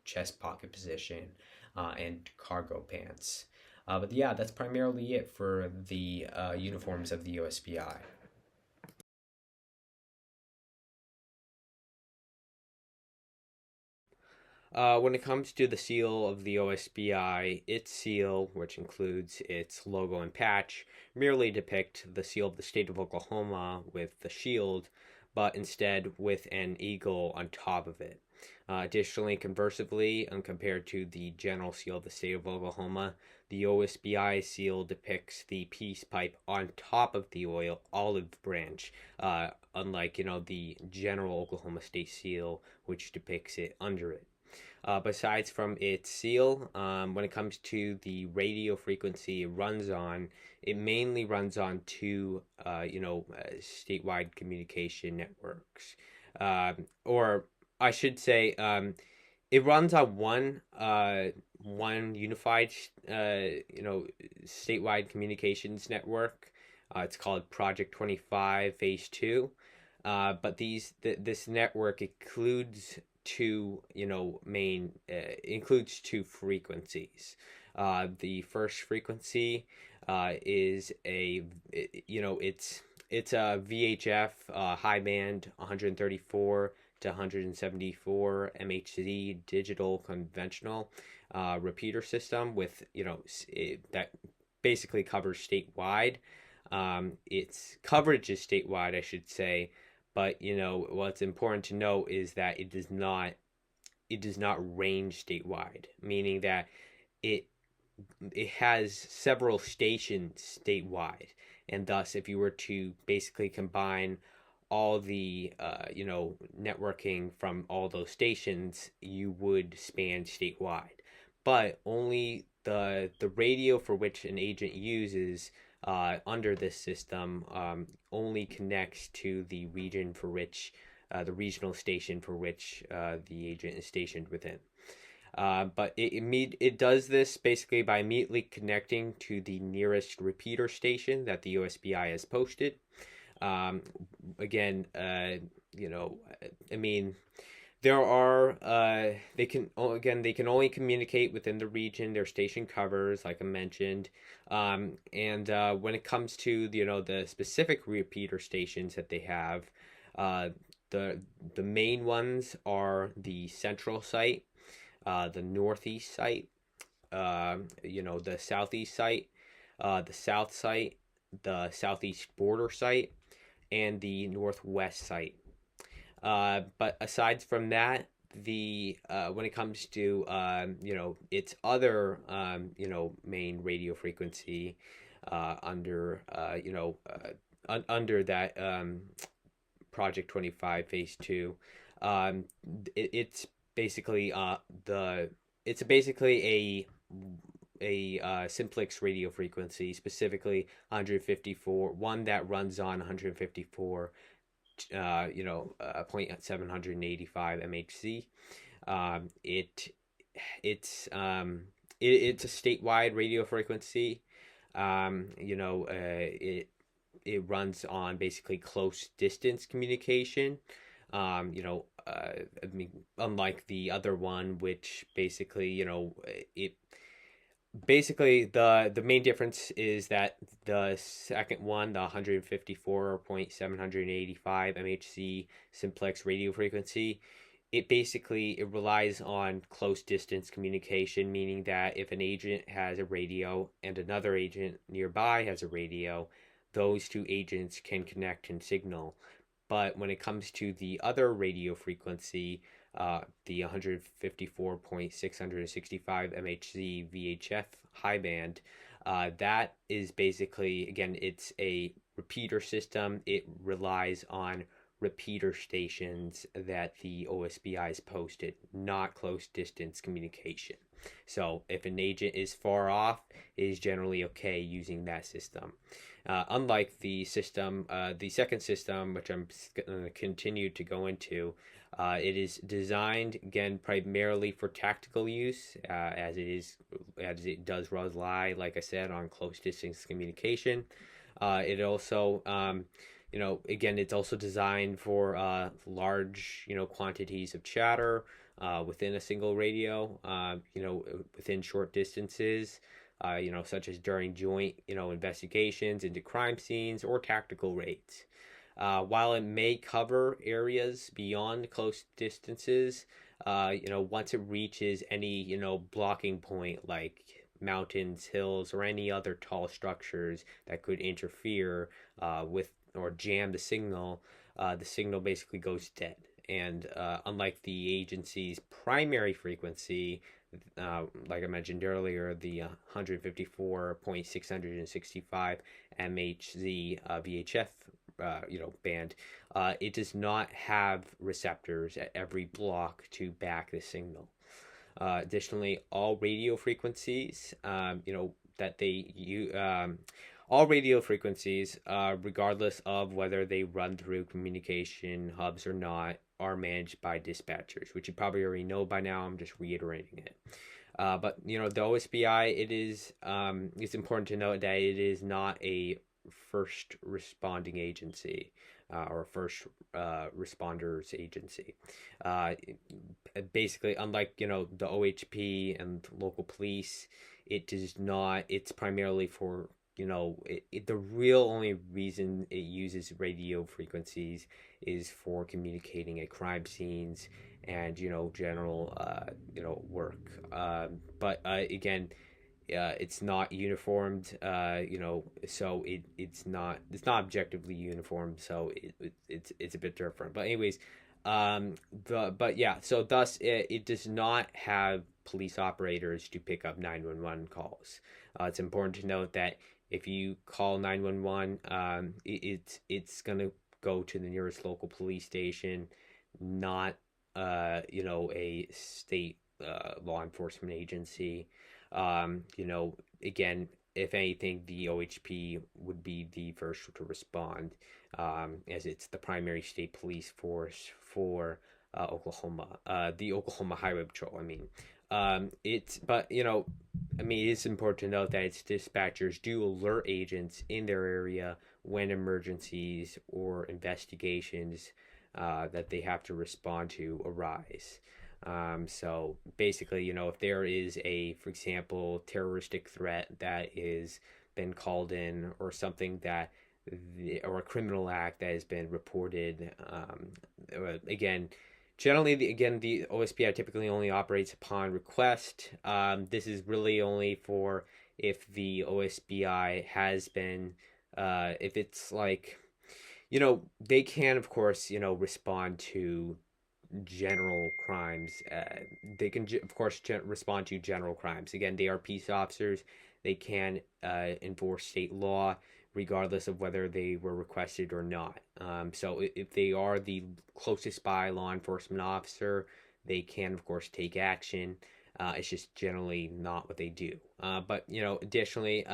chest pocket position, and cargo pants. But yeah, that's primarily it for the uniforms of the OSBI.
When it comes to the seal of the OSBI, its seal, which includes its logo and patch, merely depict the seal of the state of Oklahoma with the shield, but instead with an eagle on top of it. Additionally, conversely, compared to the general seal of the state of Oklahoma, the OSBI seal depicts the peace pipe on top of the olive branch, unlike the general Oklahoma state seal, which depicts it under it. Besides from its seal, when it comes to the radio frequency it runs on, it mainly runs on two, statewide communication networks. Or I should say, it runs on one unified, statewide communications network. It's called Project 25 Phase 2. But this network includes includes two frequencies. The first frequency is it's a VHF high band 134 to 174 MHz digital conventional repeater system with that basically covers statewide. Its coverage is statewide, I should say. But what's important to note is that it does not range statewide, meaning that it has several stations statewide, and thus if you were to basically combine all the networking from all those stations, you would span statewide. But only the radio for which an agent uses under this system only connects to the region for which the regional station for which the agent is stationed within. But it does this basically by immediately connecting to the nearest repeater station that the OSBI has posted. Again, there are they can only communicate within the region their station covers, like I mentioned. And when it comes to the specific repeater stations that they have, the main ones are the central site, the northeast site, the southeast site, the south site, the southeast border site, and the northwest site. But aside from that, the when it comes to its other main radio frequency under under that Project 25 Phase 2, um, it's basically the it's basically a simplex radio frequency, specifically 154, one that runs on 154 .785 MHz. It it's it's a statewide radio frequency. It runs on basically close distance communication. I mean, unlike the other one, which basically, it basically the main difference is that the second one, the 154.785 MHz simplex radio frequency, it relies on close distance communication, meaning that if an agent has a radio and another agent nearby has a radio, those two agents can connect and signal. But when it comes to the other radio frequency, the 154.665 MHz VHF high band, that is basically, again, it's a repeater system. It relies on repeater stations that the OSBI has posted, not close distance communication. So if an agent is far off, it is generally okay using that system. Unlike the second system, which I'm going to continue to go into, it is designed again primarily for tactical use, as it does rely, like I said, on close distance communication. It also again, it's also designed for large, quantities of chatter within a single radio, within short distances, such as during joint, investigations into crime scenes or tactical raids. While it may cover areas beyond close distances, once it reaches any, blocking point like mountains, hills, or any other tall structures that could interfere with or jam the signal basically goes dead. And unlike the agency's primary frequency, like I mentioned earlier, the 154.665 MHz VHF band, it does not have receptors at every block to back the signal. Additionally, all radio frequencies, that they use, all radio frequencies, regardless of whether they run through communication hubs or not, are managed by dispatchers, which you probably already know by now. I'm just reiterating it. But the OSBI, it's important to note that it is not a first responding agency or first responders agency. Basically, unlike the OHP and local police, it does not. It's primarily for the real only reason it uses radio frequencies is for communicating at crime scenes and general work. But again, it's not uniformed. So it's not objectively uniform. So it's a bit different. But anyways, so thus it does not have police operators to pick up 911 calls. It's important to note that if you call 911, it's gonna go to the nearest local police station, not a state law enforcement agency. Again, if anything, the OHP would be the first to respond, as it's the primary state police force for Oklahoma, the Oklahoma Highway Patrol. It's important to note that its dispatchers do alert agents in their area when emergencies or investigations that they have to respond to arise. So basically, if there is for example, terroristic threat that is been called in, or something or a criminal act that has been reported, again, generally, the OSBI typically only operates upon request. This is really only for if the OSBI has been, if it's like, they can, of course, respond to general crimes. They can, of course, respond to general crimes. Again, they are peace officers. They can enforce state law regardless of whether they were requested or not. So if they are the closest by law enforcement officer, they can, of course, take action. It's just generally not what they do. But additionally,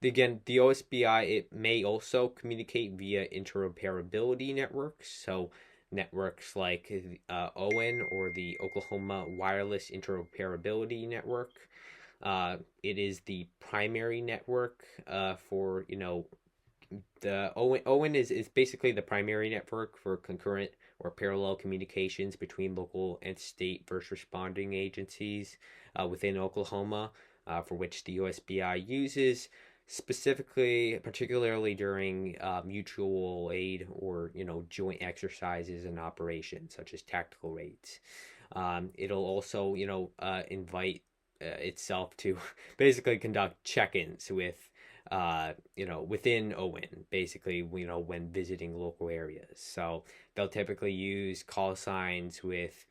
again, the OSBI, it may also communicate via interoperability networks. So networks like OWIN, or the Oklahoma Wireless Interoperability Network. It is the primary network for the OWIN is basically the primary network for concurrent or parallel communications between local and state first responding agencies within Oklahoma, for which the OSBI uses specifically, particularly during mutual aid or joint exercises and operations such as tactical raids. It'll also invite itself to basically conduct check-ins with within OWIN, basically, when visiting local areas. So they'll typically use call signs with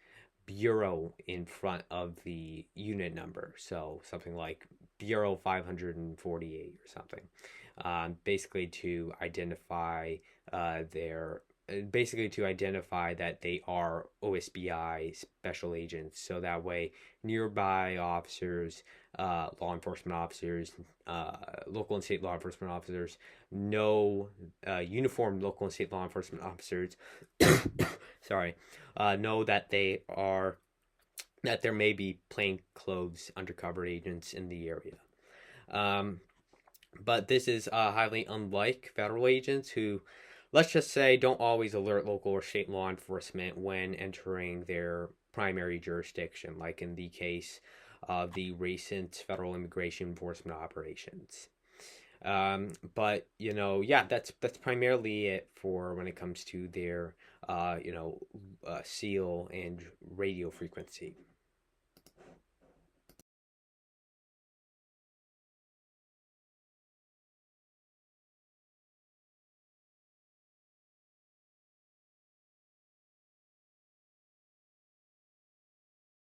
bureau in front of the unit number. So something like Bureau 548 or something, basically to identify their basically to identify that they are OSBI special agents, so that way nearby officers, law enforcement officers, local and state law enforcement officers know, uniformed local and state law enforcement officers, sorry, know that there may be plainclothes undercover agents in the area. But this is highly unlike federal agents who, let's just say, don't always alert local or state law enforcement when entering their primary jurisdiction, like in the case of the recent federal immigration enforcement operations. But yeah, that's primarily it for when it comes to their seal and radio frequency.